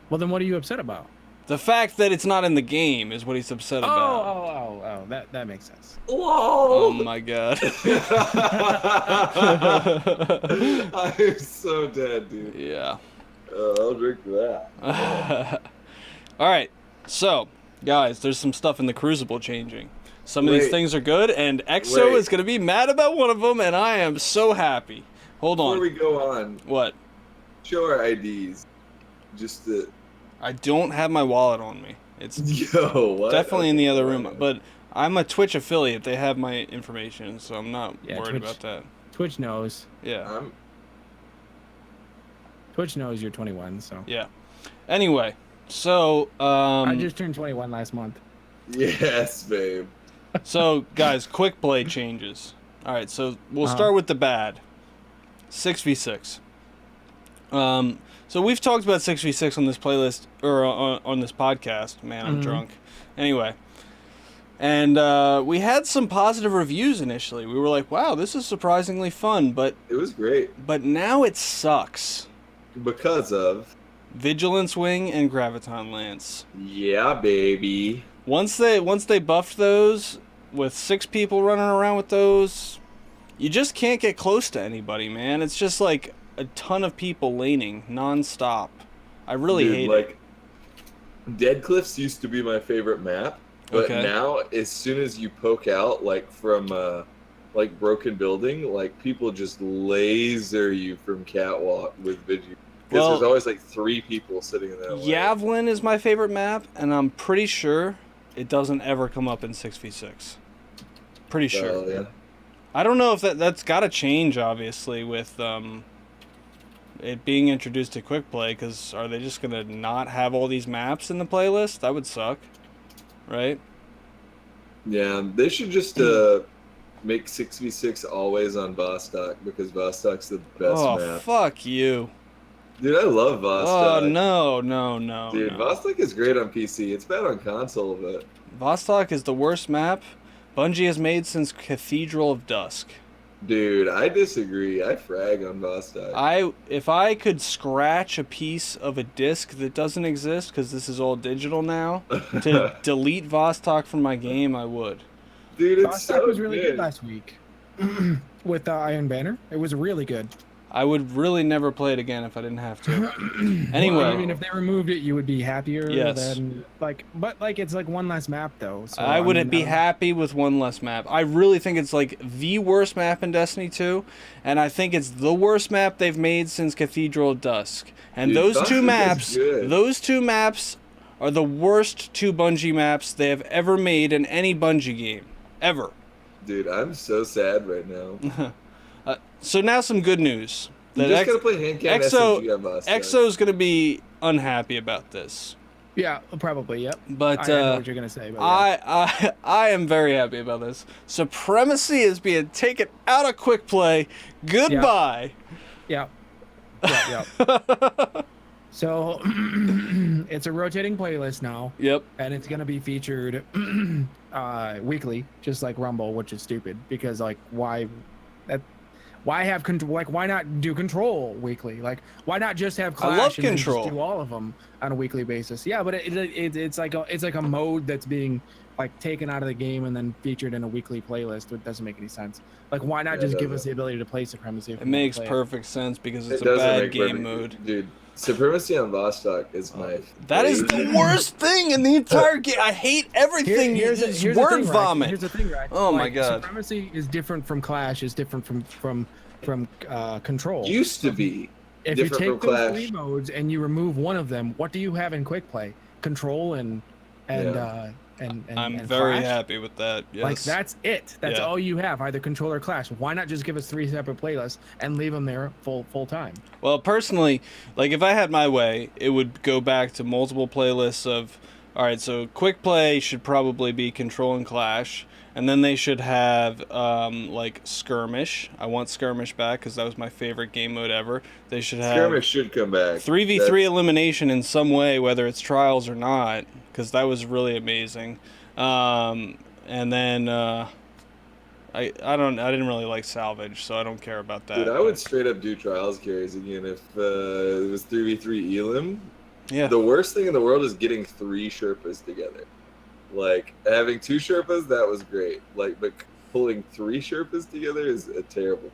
Well, then what are you upset about? the fact that it's not in the game is what he's upset about. Oh, that makes sense. Oh Whoa! my god. I'm so dead, dude. Yeah. I'll drink that. All right. So, guys, there's some stuff in the Crucible changing. Some of these Wait. things are good, and EXO Wait. is going to be mad about one of them, and I am so happy. Hold Before on. we go on, What? show our IDs. Just to... I don't have my wallet on me. It's Yo, what? definitely in the Okay, other room, fine. but I'm a Twitch affiliate. They have my information, so I'm not worried Twitch, about that. Twitch knows. Yeah. Twitch knows you're 21, so. Yeah. Anyway, so I just turned 21 last month. Yes, babe. So guys, quick play changes. All right, so we'll start with the bad. 6v6. So we've talked about 6v6 on this playlist or on this podcast. Man, I'm drunk. Anyway, and we had some positive reviews initially. We were like, "Wow, this is surprisingly fun," but it was great. But now it sucks because of Vigilance Wing and Graviton Lance. Yeah, baby. Once they buffed those with 6 people running around with those, you just can't get close to anybody, man. It's just like a ton of people laning non-stop. I really hate it. Dead Cliffs used to be my favorite map, but now as soon as you poke out like from like Broken Building, like people just laser you from Catwalk with Vigi. Because there's always like 3 people sitting in that Yavlin is my favorite map, and I'm pretty sure it doesn't ever come up in 6v6. Pretty sure. Yeah. I don't know if that's got to change, obviously, with it being introduced to Quick Play, because are they just going to not have all these maps in the playlist? That would suck, right? Yeah, they should just make 6v6 always on Vostok, because Vostok's the best map. Oh, fuck you. Dude, I love Vostok. Oh, no. Dude, Vostok is great on PC. It's bad on console, but... Vostok is the worst map Bungie has made since Cathedral of Dusk. Dude, I disagree. I frag on Vostok. If I could scratch a piece of a disc that doesn't exist, because this is all digital now, to delete Vostok from my game, I would. Dude, it's Vostok was really good last week with Iron Banner. It was really good. I would really never play it again if I didn't have to. Anyway, well, I mean, if they removed it, you would be happier. Yes. Than, but it's like one less map though. So, I wouldn't be happy with one less map. I really think it's like the worst map in Destiny 2, and I think it's the worst map they've made since Cathedral of Dusk. And dude, those two maps are the worst 2 Bungie maps they have ever made in any Bungie game ever. Dude, I'm so sad right now. So now some good news. You just gotta play handcam SMG on Vostok. Exo's gonna be unhappy about this. Yeah, probably. Yep. But I know what you're gonna say. But I am very happy about this. Supremacy is being taken out of Quick Play. Goodbye. Yeah. So it's a rotating playlist now. Yep. And it's gonna be featured weekly, just like Rumble, which is stupid because like why have why not do Control weekly? Like why not just have Clash I love and Control. just do all of them on a weekly basis? Yeah, but it's like a mode that's being like taken out of the game and then featured in a weekly playlist. It doesn't make any sense. Like why not just give us the ability to play Supremacy? It makes perfect sense because it's a bad game mode. Dude, Supremacy on Vostok is my That is the worst thing in the entire game. I hate everything. Here's word vomit. Here's the thing, right? Oh my god. Supremacy is different from Clash, is different from Control. Used to be. If you take those 3 modes and you remove one of them, what do you have in Quick Play? Control and I'm very happy with that. Yes. Like that's it. That's all you have, either Control or Clash. Why not just give us 3 separate playlists and leave them there full time? Well, personally, like if I had my way, it would go back to multiple playlists of, all right, so Quick Play should probably be Control and Clash, and then they should have like Skirmish. I want Skirmish back because that was my favorite game mode ever. They should have Skirmish should come back. 3v3 elimination in some way, whether it's trials or not, because that was really amazing. And then I didn't really like Salvage, so I don't care about that. Dude, I would straight up do trials carries again if it was 3v3 Elim. Yeah. The worst thing in the world is getting 3 Sherpas together. Like having 2 Sherpas, that was great. Like, but pulling 3 Sherpas together is terrible.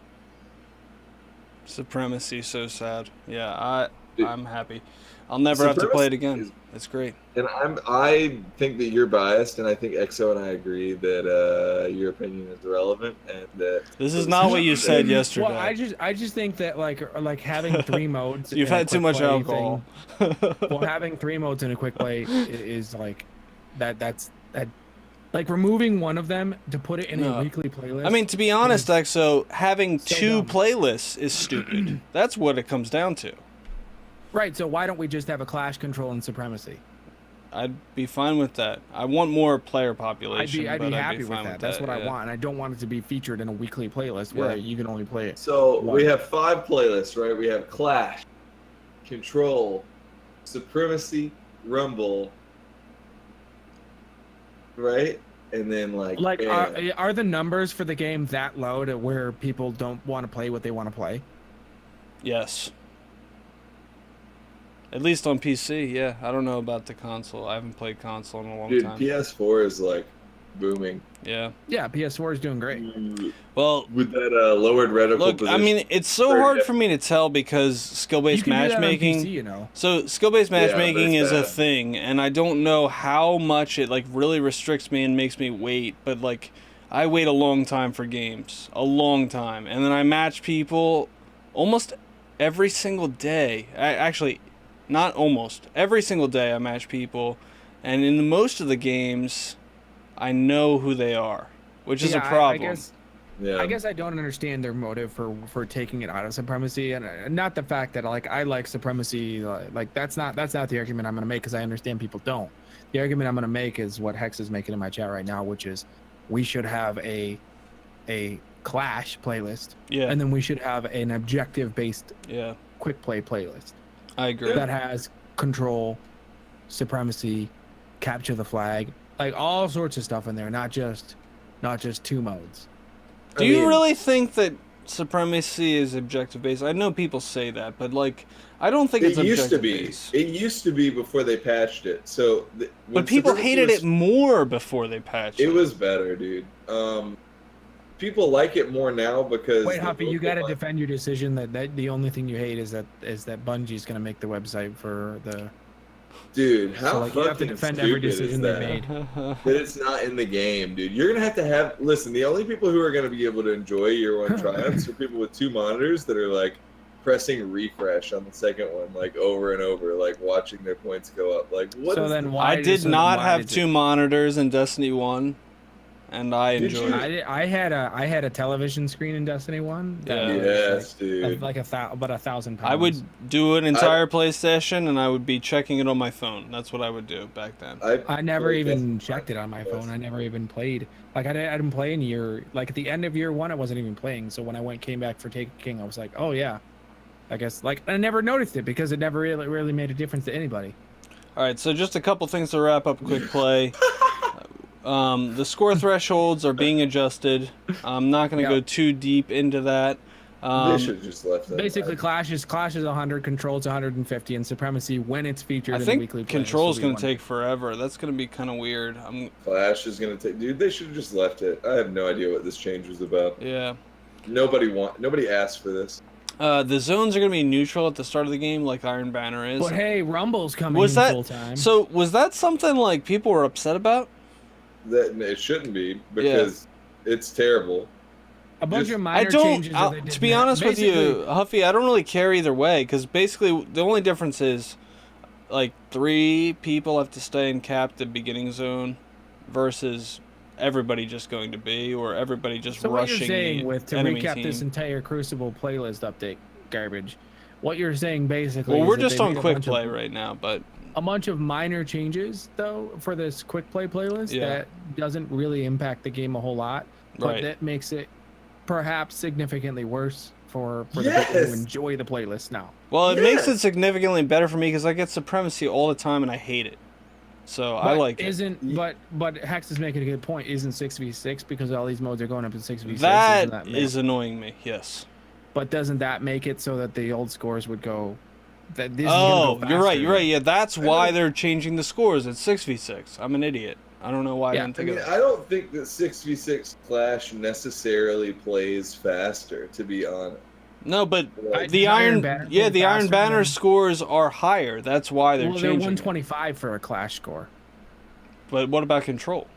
Supremacy, so sad. Yeah, I'm happy. I'll never have to play it again. It's great. And I think that you're biased, and I think EXO and I agree that your opinion is irrelevant, and that this is not what you said yesterday. Well, I just think that like having 3 modes. You've had too much alcohol. Well, having 3 modes in a Quick Play is like that. Like removing one of them to put it in a weekly playlist. I mean, to be honest, Exo, having so two dumb. playlists is stupid. That's what it comes down to. Right, so why don't we just have a Clash, Control, and Supremacy? I'd be fine with that. I want more player population. I'd be happy fine with that. That's what I want, and I don't want it to be featured in a weekly playlist where you can only play it. So we have 5 playlists, right? We have Clash, Control, Supremacy, Rumble, right? And then like are the numbers for the game that low to where people don't want to play what they want to play? Yes. At least on PC, yeah. I don't know about the console. I haven't played console in a long time. Dude, PS4 is like booming. Yeah. Yeah, PS4 is doing great. Well, with that lowered reticle position. I mean, it's so hard for me to tell because skill-based matchmaking. PC, you know. So skill-based matchmaking is a thing, and I don't know how much it like really restricts me and makes me wait. But like, I wait a long time for games, a long time, and then I match people almost every single day. Actually, not almost every single day. I match people, and in most of the games, I know who they are, which is a problem. I guess I don't understand their motive for taking it out of Supremacy, and not the fact that like I like Supremacy. Like that's not the argument I'm going to make, because I understand people don't. The argument I'm going to make is what Hex is making in my chat right now, which is we should have a Clash playlist, and then we should have an objective based quick play playlist. I agree. That has Control, Supremacy, Capture the Flag, like all sorts of stuff in there, not just 2 modes. Do you really think that Supremacy is objective based? I know people say that, but like, I don't think it's objective based. It used to be before they patched it. So, but people hated it more before they patched it. It was better, dude. People like it more now because. Wait, Huffy, you got to defend your decision that the only thing you hate is that Bungie's going to make the website for the. Dude, how you have to defend every decision they made. That it's not in the game, dude. You're gonna have to have. Listen, the only people who are gonna be able to enjoy year 1 triumphs are people with 2 monitors that are like pressing refresh on the second one, like over and over, like watching their points go up. Like what? So then why? I did not have 2 monitors in Destiny 1. And I enjoyed it. I had a television screen in Destiny 1. Yes, dude. Like about 1,000 pounds. I would do an entire play session, and I would be checking it on my phone. That's what I would do back then. I never even checked it on my phone. I never even played. Like I didn't play in year. Like at the end of year 1, I wasn't even playing. So when I came back for Taken King, I was like, oh yeah. I guess like I never noticed it because it never really made a difference to anybody. All right, so just a couple things to wrap up quick play. The score thresholds are being adjusted. I'm not going to go too deep into that. They should have just left that. Basically, Clash is 100, Control's 150, and Supremacy when it's featured in the weekly playlist. Control's going to take forever. That's going to be kind of weird. Clash is going to take. Dude, they should have just left it. I have no idea what this change was about. Yeah. Nobody asked for this. The zones are going to be neutral at the start of the game, like Iron Banner is. But hey, Rumble's coming in full time. So was that something like people were upset about? That it shouldn't be because it's terrible. A bunch of minor changes. To be honest with you, Huffy, I don't really care either way because basically the only difference is like 3 people have to stay in captive beginning zone versus everybody just going to B or everybody just rushing. What you're saying to recap team. This entire Crucible playlist update garbage, what you're saying basically. Well, we're just on quick play right now, but. A bunch of minor changes though for this quick play playlist that doesn't really impact the game a whole lot, but that makes it perhaps significantly worse for the people who enjoy the playlist now. Well, it makes it significantly better for me because I get Supremacy all the time and I hate it. So I like it. But Hex is making a good point. Isn't 6v6 because all these modes are going up in 6v6? That is annoying me. Yes. But doesn't that make it so that the old scores would go? You're right. Yeah, that's why they're changing the scores. It's 6v6. I'm an idiot. I don't know why I didn't think of that. I don't think that 6v6 Clash necessarily plays faster, to be honest. No, but the Iron Banner scores are higher. That's why they're changing. They're 125 for a Clash score. But what about Control?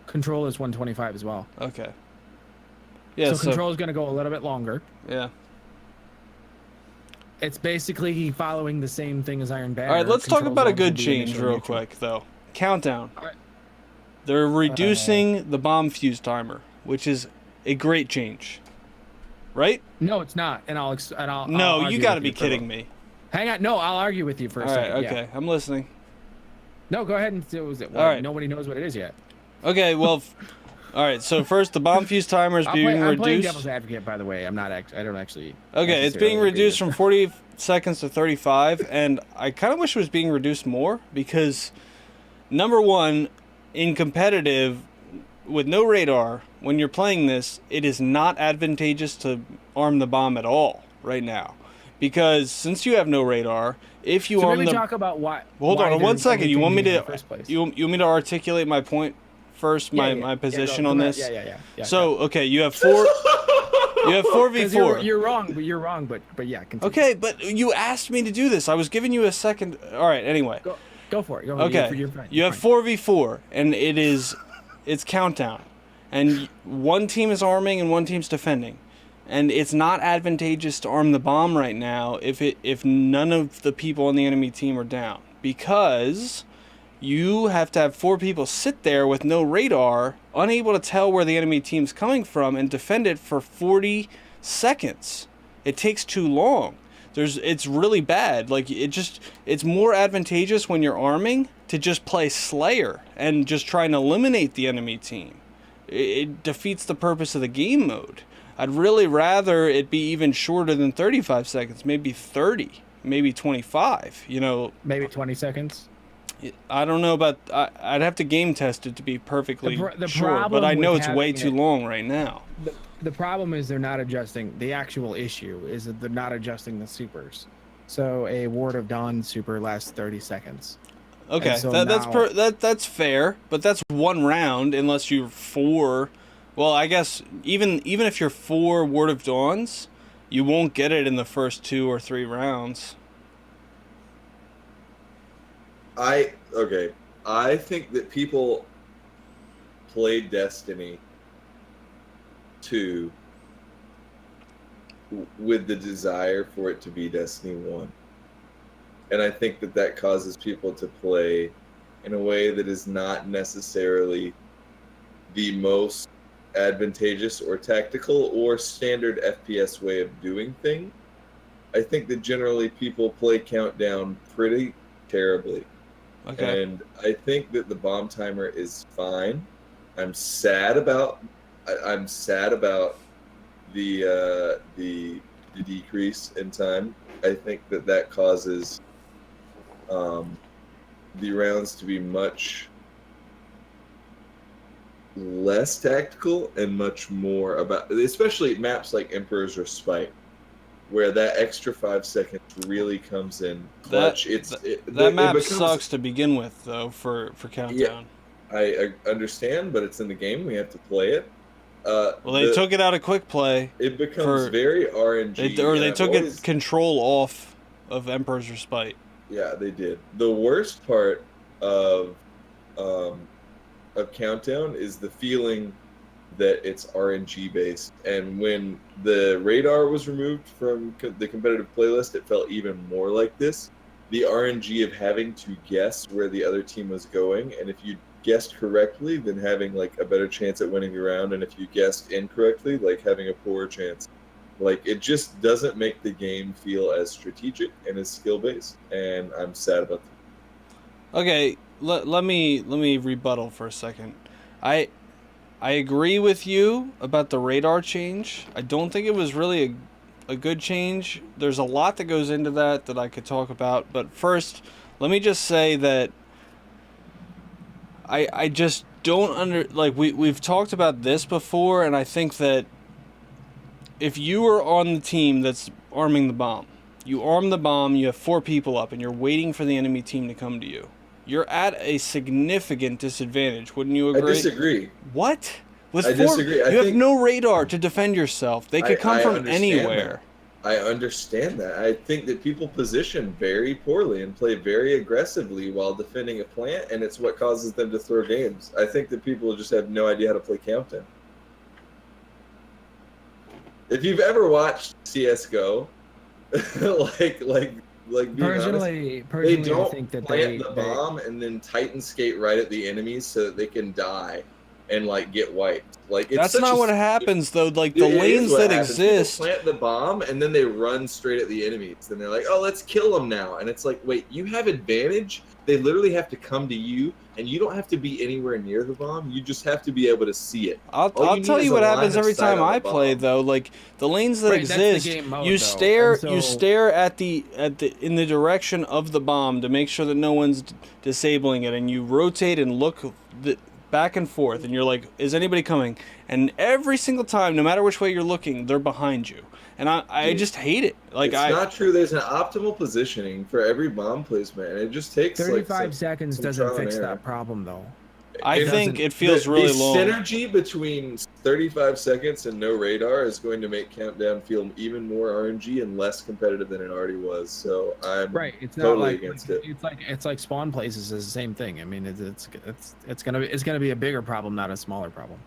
Control is 125 as well. Okay. Yeah. So Control is going to go a little bit longer. Yeah. It's basically following the same thing as Iron Banner. All right, let's talk about a good change real quick, though. Countdown. All right. They're reducing the bomb fuse timer, which is a great change. Right? No, it's not. And I'll No, argue you got to with be you kidding me. Hang on. No, I'll argue with you for a All right, second. okay. Yeah. I'm listening. No, go ahead and do it. Well, All right. Nobody knows what it is yet. Okay, well, all right. So first, the bomb fuse timer is being I'm playing reduced. devil's advocate, by the way. I'm not. I don't actually. Okay, it's being reduced from 40 seconds to 35, and I kind of wish it was being reduced more because, number one, in competitive, with no radar, when you're playing this, it is not advantageous to arm the bomb at all right now, because since you have no radar, if you arm maybe the talk about why. Hold on one second. You want me to you want me to articulate my point first, my position on this? Yeah. So okay, you have four. You have 4v4. You're wrong, but yeah. Continue. Okay, but you asked me to do this. I was giving you a second. All right. Anyway. Go for it. Okay. You have 4v4, and it's countdown, and one team is arming and one team's defending, and it's not advantageous to arm the bomb right now if none of the people on the enemy team are down, because you have to have 4 people sit there with no radar, unable to tell where the enemy team's coming from, and defend it for 40 seconds. It takes too long. It's really bad. Like, it's more advantageous when you're arming to just play Slayer and just try and eliminate the enemy team. It defeats the purpose of the game mode. I'd really rather it be even shorter than 35 seconds, maybe 30, maybe 25, Maybe 20 seconds. I don't know about. I'd have to game test it to be perfectly sure, but I know it's way too long right now. The problem is they're not adjusting. The actual issue is that they're not adjusting the supers. So a Ward of Dawn super lasts 30 seconds. Okay, so that's fair, but that's one round unless you're 4. Well, I guess even if you're 4 Ward of Dawns, you won't get it in the first 2 or 3 rounds. I think that people play Destiny 2 with the desire for it to be Destiny 1. And I think that causes people to play in a way that is not necessarily the most advantageous or tactical or standard FPS way of doing things. I think that generally people play Countdown pretty terribly. Okay. And I think that the bomb timer is fine. I'm sad about the decrease in time. I think that causes the rounds to be much less tactical and much more about, especially maps like Emperor's Respite, where that extra 5 seconds really comes in clutch. That map sucks to begin with, though, for Countdown. Yeah, I understand, but it's in the game. We have to play it. They took it out of quick play. It becomes very RNG. They took control off of Emperor's Respite. Yeah, they did. The worst part of Countdown is the feeling that it's RNG based, and when the radar was removed from the competitive playlist, it felt even more like this. The RNG of having to guess where the other team was going, and if you guessed correctly, then having like a better chance at winning the round, and if you guessed incorrectly, like having a poorer chance. Like, it just doesn't make the game feel as strategic and as skill based, and I'm sad about that. Okay, let me rebuttal for a second. I agree with you about the radar change. I don't think it was really a good change. There's a lot that goes into that I could talk about, but first, let me just say that I just don't we've talked about this before, and I think that if you are on the team that's arming the bomb, you arm the bomb, you have 4 people up, and you're waiting for the enemy team to come to you, you're at a significant disadvantage. Wouldn't you agree? I disagree. What? Disagree. You have no radar to defend yourself. They could come from anywhere. I understand that. I think that people position very poorly and play very aggressively while defending a plant, and it's what causes them to throw games. I think that people just have no idea how to play Countdown. If you've ever watched CS:GO, like Like being honest, Personally, they don't I think that plant the bomb and then Titan skate right at the enemies so that they can die and like get wiped. Like it's That's not what happens though. Like the lanes that exist. People plant the bomb and then they run straight at the enemies and they're like, "Oh, let's kill them now." And it's like, "Wait, you have advantage." They literally have to come to you, and you don't have to be anywhere near the bomb. You just have to be able to see it. I'll tell you what happens every time I play though. Like the lanes that exist, you stare at the in the direction of the bomb to make sure that no one's disabling it, and you rotate and look back and forth, and you're like, is anybody coming? And every single time, no matter which way you're looking, they're behind you. And I just hate it. Like it's not true. There's an optimal positioning for every bomb placement, and it just takes 35 seconds doesn't fix that problem, though. I think it feels really long. The synergy between 35 seconds and no radar is going to make Countdown feel even more RNG and less competitive than it already was. So I'm It's totally against it. It's like spawn places is the same thing. I mean, it's gonna be a bigger problem, not a smaller problem.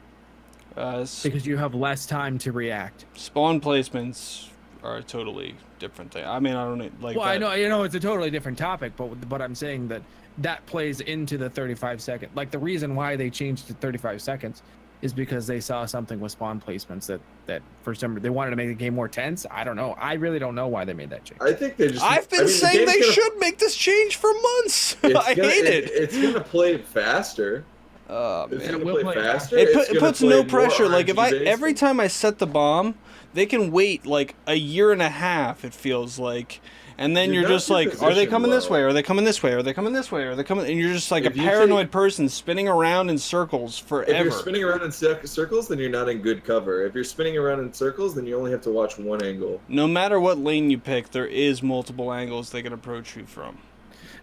Because you have less time to react. Spawn placements are a totally different thing. I mean, I don't like. Well, I know it's a totally different topic, but I'm saying that plays into the 35 second. Like the reason why they changed to 35 seconds is because they saw something with spawn placements that for some reason they wanted to make the game more tense. I don't know. I really don't know why they made that change. I think they just. I've been saying they should make this change for months. I hate it. It's gonna play faster. It's gonna play faster. It puts no pressure. Like if every time I set the bomb, they can wait like a year and a half. It feels like, and then you're just like, are they coming this way? Are they coming this way? Are they coming this way? Are they coming? And you're just like a paranoid person spinning around in circles forever. If you're spinning around in circles, then you're not in good cover. If you're spinning around in circles, then you only have to watch one angle. No matter what lane you pick, there is multiple angles they can approach you from.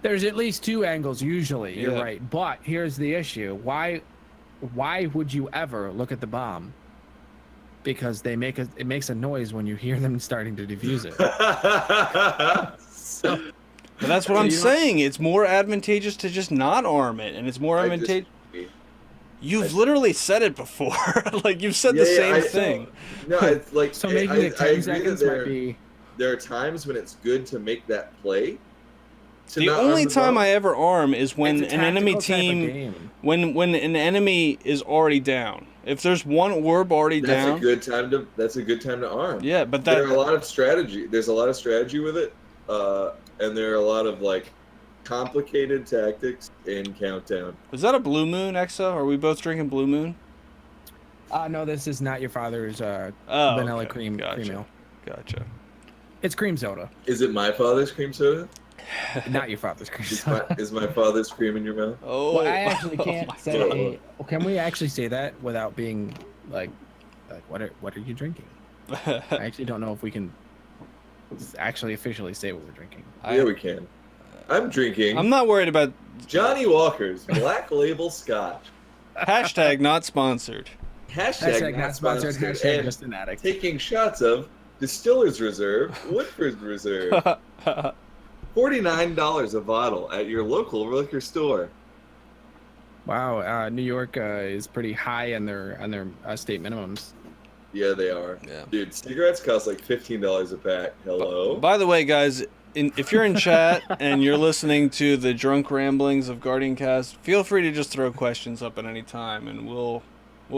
There's at least two angles usually. You're right, but here's the issue: why would you ever look at the bomb? Because it makes a noise when you hear them starting to defuse it. But that's what I'm saying. It's more advantageous to just not arm it, and it's more advantageous. You've literally said it before. Like you've said the same thing. No, it's like so making it 10 seconds might be. There are times when it's good to make that play. The only time I ever arm is when an enemy team, when an enemy is already down. If there's one orb already down, that's a good time to arm. Yeah, but there are a lot of strategy. There's a lot of strategy with it, and there are a lot of like complicated tactics in Countdown. Is that a Blue Moon, Exa? Are we both drinking Blue Moon? No, this is not your father's vanilla cream ale. Gotcha. It's cream soda. Is it my father's cream soda? Not your father's cream soda. Is my father's cream in your mouth? Oh, well, I actually can't say. Well, can we actually say that without being like what are you drinking? I actually don't know if we can actually officially say what we're drinking. Yeah, we can. I'm drinking. I'm not worried about Johnny Walker's Black Label Scotch. Hashtag not sponsored. Hashtag not sponsored. Hashtag just an addict. Taking shots of Distiller's Reserve, Woodford Reserve. $49 a bottle at your local liquor store. Wow, New York is pretty high on their state minimums. Yeah, they are. Yeah. Dude, cigarettes cost like $15 a pack. Hello. By the way, guys, if you're in chat and you're listening to the drunk ramblings of GuardianCast, feel free to just throw questions up at any time, and we'll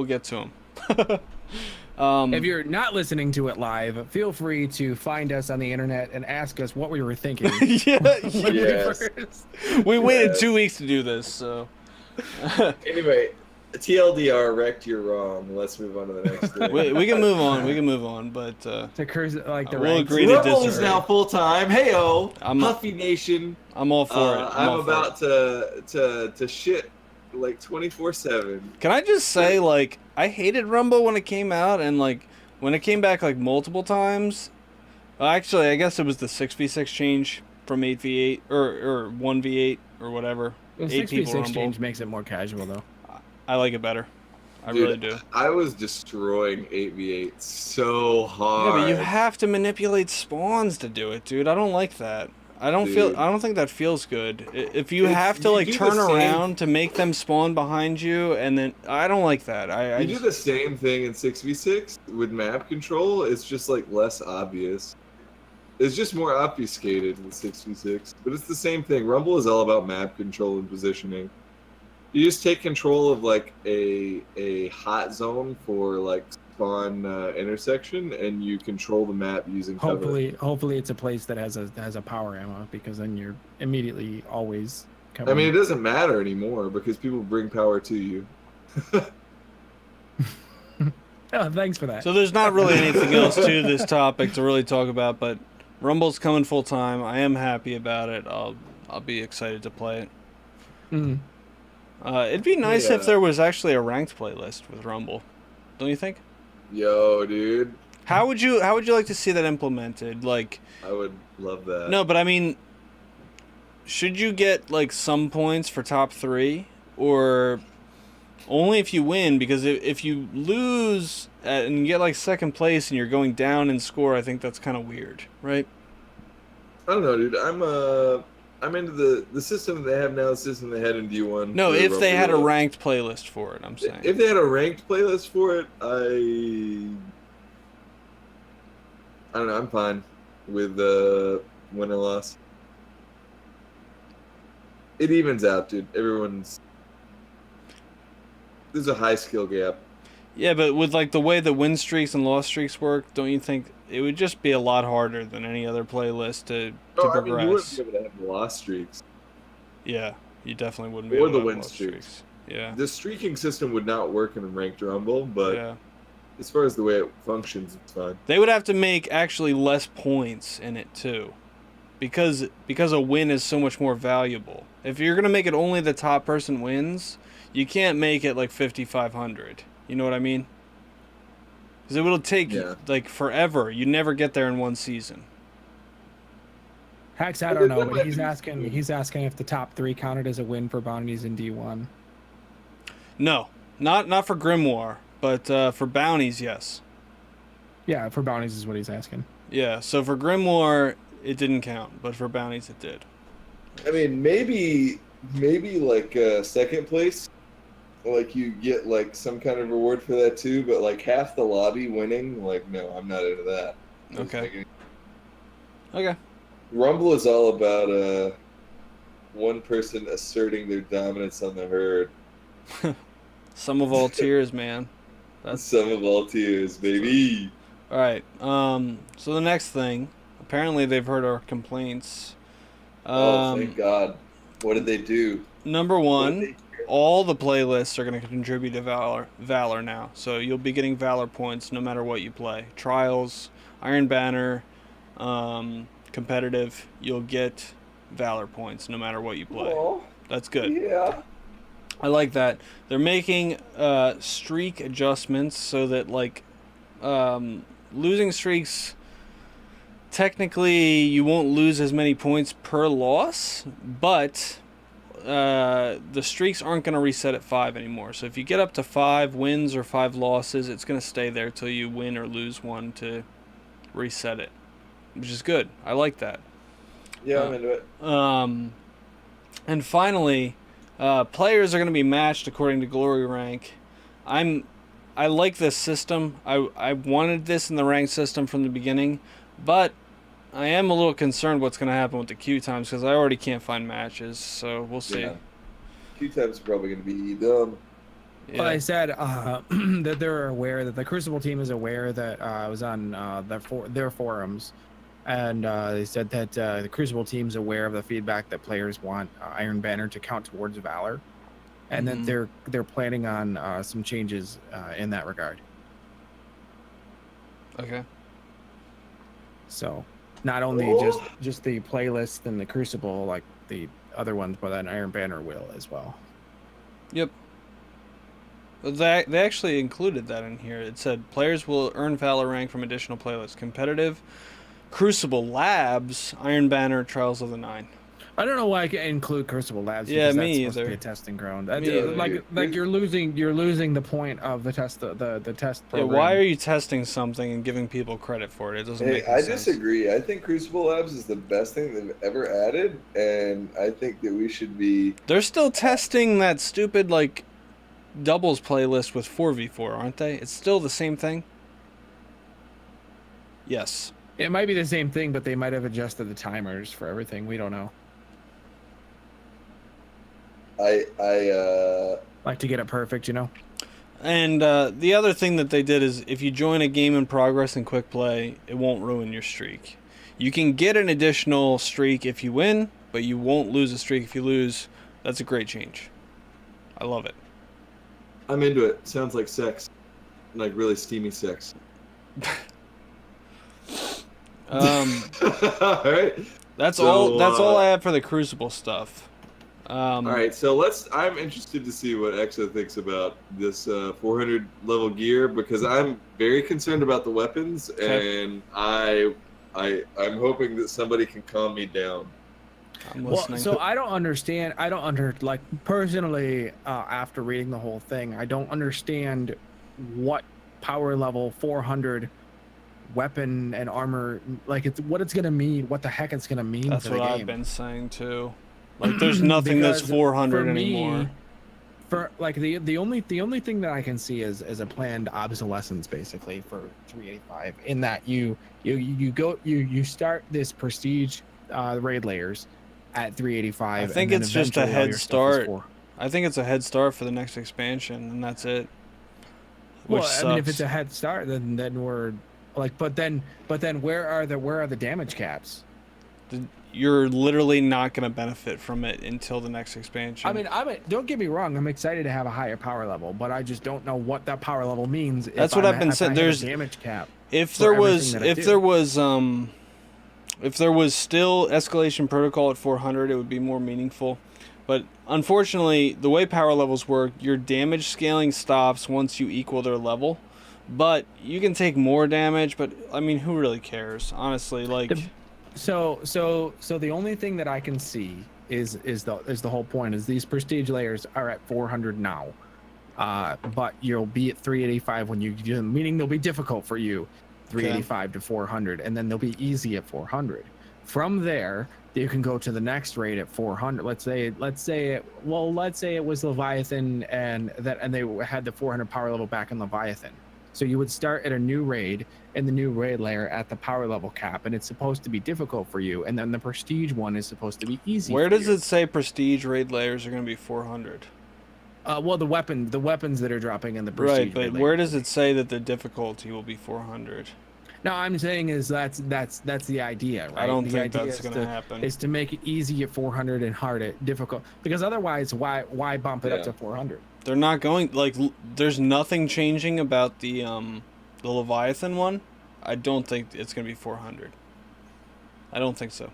get to them. If you're not listening to it live, feel free to find us on the internet and ask us what we were thinking. We waited 2 weeks to do this, so. Anyway, TLDR, Recked, you're wrong. Let's move on to the next thing. we can move on. We can move on, but we'll agree to Rebel disagree. is now full time. Heyo, Huffy Nation. I'm all for it. I'm about to shit like 24/7. Can I just say, like, I hated Rumble when it came out, and like when it came back like multiple times. Well, actually, I guess it was the 6v6 change from 8v8 or 1v8 or whatever. The 6v6 change makes it more casual, though. I like it better. I really do. I was destroying 8v8 so hard. Yeah, but you have to manipulate spawns to do it, dude. I don't like that. I don't think that feels good. If you have to like turn around to make them spawn behind you, and then I don't like that. I do the same thing in 6v6 with map control. It's just like less obvious. It's just more obfuscated in 6v6, but it's the same thing. Rumble is all about map control and positioning. You just take control of like a hot zone for like spawn intersection, and you control the map using cover. Hopefully it's a place that has a power ammo, because then you're immediately always I mean, it doesn't matter anymore because people bring power to you. Oh, thanks for that. So there's not really anything else to this topic to really talk about, but Rumble's coming full time. I am happy about it. I'll be excited to play it. Mm. It'd be nice if there was actually a ranked playlist with Rumble, don't you think? Yo, dude. How would you like to see that implemented? Like, I would love that. no, but I mean, should you get like some points for top 3, or only if you win? Because if you lose and you get like second place and you're going down in score, I think that's kind of weird, right? I don't know, dude. I'm into the system they have now. The system they had in D1. No, if they had a ranked playlist for it, I'm saying. If they had a ranked playlist for it, I don't know. I'm fine with win or loss. It evens out, dude. There's a high skill gap. Yeah, but with like the way the win streaks and loss streaks work, don't you think it would just be a lot harder than any other playlist to progress? I mean, you wouldn't be able to have loss streaks. Yeah, you definitely wouldn't be Or able the to have win loss streaks. Yeah. The streaking system would not work in a ranked Rumble, but Yeah. as far as the way it functions, it's fine. They would have to make actually less points in it too, because a win is so much more valuable. If you're gonna make it only the top person wins, you can't make it like 5,500. You know what I mean? Because it will take like forever. You never get there in one season. Hacks, I don't know, but he's asking if the top 3 counted as a win for bounties in D1. No, not for Grimoire, but for bounties, yes. Yeah, for bounties is what he's asking. Yeah, so for Grimoire, it didn't count, but for bounties, it did. I mean, maybe like second place, like you get like some kind of reward for that too. But like half the lobby winning, like no, I'm not into that. Okay. Okay. Rumble is all about one person asserting their dominance on the herd. Sum of all tiers, man. That's sum of all tiers, baby. All right. So the next thing, apparently they've heard our complaints. Oh, thank God. What did they do? Number 1, all the playlists are going to contribute to Valor now. So you'll be getting Valor points no matter what you play. Trials, Iron Banner, competitive, you'll get Valor points no matter what you play. Aww. That's good. Yeah. I like that. They're making streak adjustments so that like losing streaks, technically you won't lose as many points per loss, but the streaks aren't going to reset at 5 anymore. So if you get up to 5 wins or 5 losses, it's going to stay there till you win or lose one to reset it, which is good. I like that. Yeah, I'm into it. And finally, players are going to be matched according to glory rank. I like this system. I wanted this in the ranked system from the beginning, but I am a little concerned what's going to happen with the queue times because I already can't find matches, so we'll see. Yeah. Queue times are probably going to be dumb. Yeah. Well, I said that they're aware, that the Crucible team is aware that I was on their forums, and they said that the Crucible team's aware of the feedback that players want Iron Banner to count towards Valor, and that they're planning on some changes in that regard. Okay. So not only just the playlist and the Crucible like the other ones, but then Iron Banner will as well. Yep. They actually included that in here. It said players will earn Valor rank from additional playlists. Competitive, Crucible Labs, Iron Banner, Trials of the Nine. I don't know why I can include Crucible Labs. Yeah, because me that's supposed either. to be a testing ground. Like You're losing the point of the test the test program. Yeah, why are you testing something and giving people credit for it? It doesn't make I sense. disagree. I think Crucible Labs is the best thing they've ever added, and I think that we should be... They're still testing that stupid like doubles playlist with 4v4, aren't they? It's still the same thing? Yes. It might be the same thing, but they might have adjusted the timers for everything. We don't know. I Like to get it perfect, you know? And the other thing that they did is if you join a game in progress in quick play, it won't ruin your streak. You can get an additional streak if you win, but you won't lose a streak if you lose. That's a great change. I love it. I'm into it. Sounds like sex. Like really steamy sex. All right. That's all I have for the Crucible stuff. All right, so I'm interested to see what Exa thinks about this 400 level gear because I'm very concerned about the weapons, and I'm hoping that somebody can calm me down. I'm listening. Well, so I don't understand. Like personally, after reading the whole thing, I don't understand what power level 400 weapon and armor, like what it's gonna mean, what the heck it's gonna mean. That's for the what game. I've been saying too. Like, there's nothing that's 400 anymore. For like the only thing that I can see is a planned obsolescence basically for 385. In that you start this prestige raid layers at 385. I think it's just a head start. I think it's a head start for the next expansion, and that's it. Which well, sucks. I mean, if it's a head start, then we're like, but then where are the damage caps? You're literally not going to benefit from it until the next expansion. I mean, don't get me wrong. I'm excited to have a higher power level, but I just don't know what that power level means. That's what I've been saying. There's a damage cap. If there was still escalation protocol at 400, it would be more meaningful. But unfortunately, the way power levels work, your damage scaling stops once you equal their level. But you can take more damage. But I mean, who really cares? Honestly, like. So the only thing that I can see is the whole point is these prestige layers are at 400 now, but you'll be at 385 when you do them, meaning they'll be difficult for you, 385 to 400, and then they'll be easy at 400. From there, you can go to the next raid at 400. Let's say it was Leviathan and they had the 400 power level back in Leviathan. So you would start at a new raid in the new raid layer at the power level cap, and it's supposed to be difficult for you. And then the prestige one is supposed to be easy. Where does it say prestige raid layers are going to be 400? Well, the weapons that are dropping in the prestige. Right, but where does it say that the difficulty will be 400? No, I'm saying is that's the idea, right? I don't think that's going to happen. Is to make it easy at 400 and hard at difficult, because otherwise, why bump it up to 400? They're not going, like, there's nothing changing about the Leviathan one. I don't think it's going to be 400. I don't think so.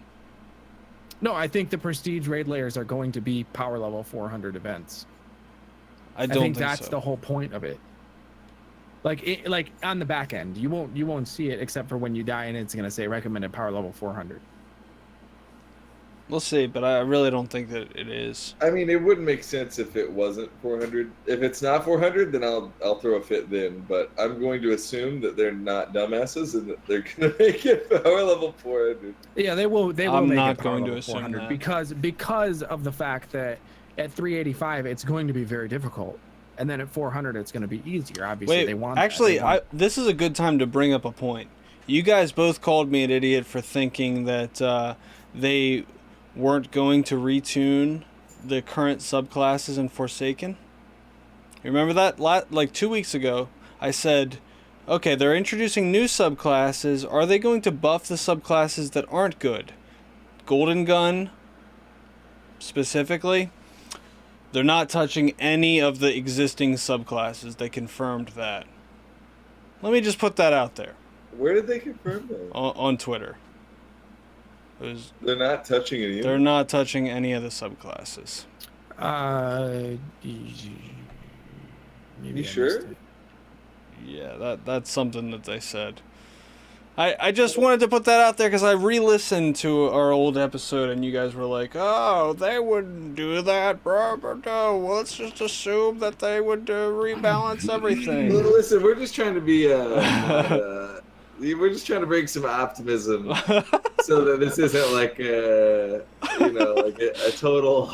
No, I think the prestige raid layers are going to be power level 400 events. I think that's so. the whole point of it. Like on the back end, you won't see it except for when you die, and it's going to say recommended power level 400. We'll see, but I really don't think that it is. I mean, it wouldn't make sense if it wasn't 400. If it's not 400, then I'll throw a fit then. But I'm going to assume that they're not dumbasses and that they're going to make it power level 400. Yeah, they will. They will I'm make not it power going to level assume 400 that. because of the fact that at 385 it's going to be very difficult, and then at 400 it's going to be easier. Obviously, Wait, they want. Actually, this is a good time to bring up a point. You guys both called me an idiot for thinking that they weren't going to retune the current subclasses in Forsaken. You remember that? Like 2 weeks ago, I said, okay, they're introducing new subclasses. Are they going to buff the subclasses that aren't good? Golden Gun, specifically. They're not touching any of the existing subclasses. They confirmed that. Let me just put that out there. Where did they confirm that? On Twitter. They're not touching any. They're not touching any of the subclasses. You sure? Yeah, that's something that they said. I just wanted to put that out there because I re-listened to our old episode and you guys were like, oh, they wouldn't do that, bro. No, well, let's just assume that they would rebalance everything. Well, listen, we're just trying to be we're just trying to bring some optimism so that this isn't like a total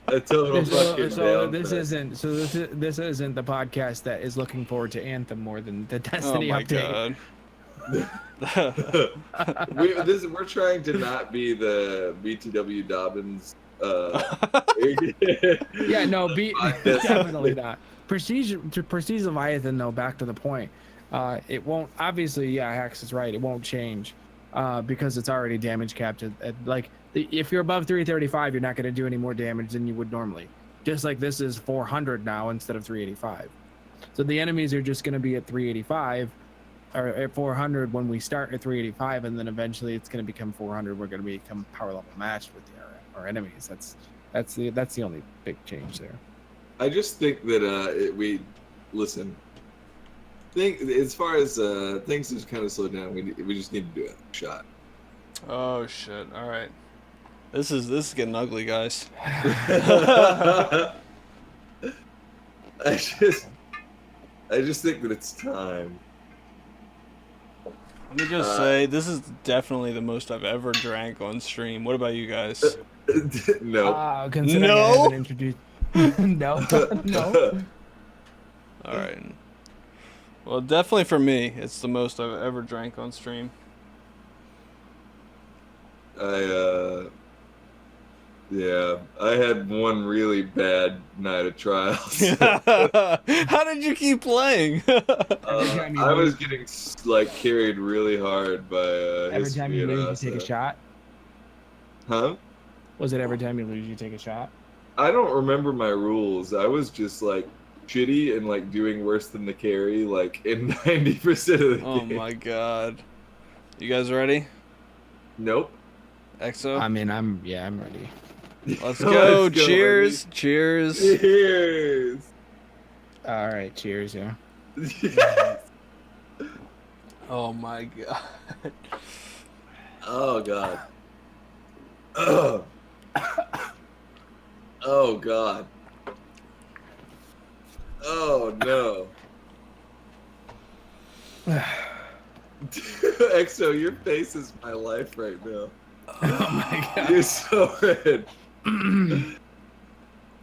fucking this isn't the podcast that is looking forward to Anthem more than the Destiny my update. God. We're trying to not be the BTW Dobbins. Yeah, no, definitely not. Prestige Leviathan, though, back to the point. It won't, obviously, yeah, Hax is right. It won't change because it's already damage capped at like, if you're above 335, you're not going to do any more damage than you would normally. Just like this is 400 now instead of 385. So the enemies are just going to be at 385 or at 400 when we start at 385, and then eventually it's going to become 400. We're going to become power level matched with our enemies. That's the only big change there. I just think that we listen. Think as far as things just kind of slowed down. We just need to do a shot. Oh shit! All right, this is getting ugly, guys. I just think that it's time. Let me just say, this is definitely the most I've ever drank on stream. What about you guys? No. Considering No? I haven't introduced. No. All right. Well, definitely for me, it's the most I've ever drank on stream. Yeah, I had one really bad night of trials. How did you keep playing? I was getting like carried really hard by Every time you lose, you Rasa. take a shot. Huh? Was it every time you lose, you take a shot? I don't remember my rules. I was just like shitty and like doing worse than the carry like in 90% of the Oh game. my god. You guys ready? Nope. EXO? I'm ready. Let's go. Let's go, Cheers. baby. Cheers. Cheers. All right, cheers, yeah. Oh my god. Oh god. Oh. Oh god. Oh no. EXO, your face is my life right now. Oh my god. You're so red. It's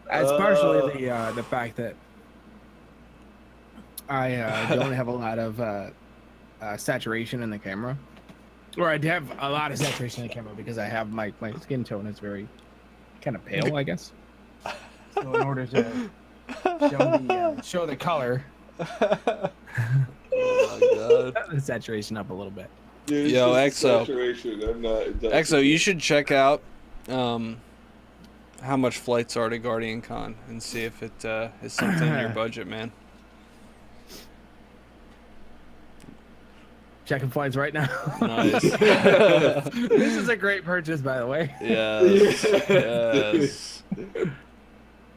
partially the fact that I don't have a lot of saturation in the camera, or I have a lot of saturation in the camera because I have my skin tone is very kind of pale, I guess. So in order to show the color, Oh my god. the saturation up a little bit. Dude, it's Yo, just EXO. saturation. I'm not. EXO, you should check out how much flights are to GuardianCon and see if it is something in your budget, man. Checking flights right now. Nice. This is a great purchase, by the way. Yes. Yes.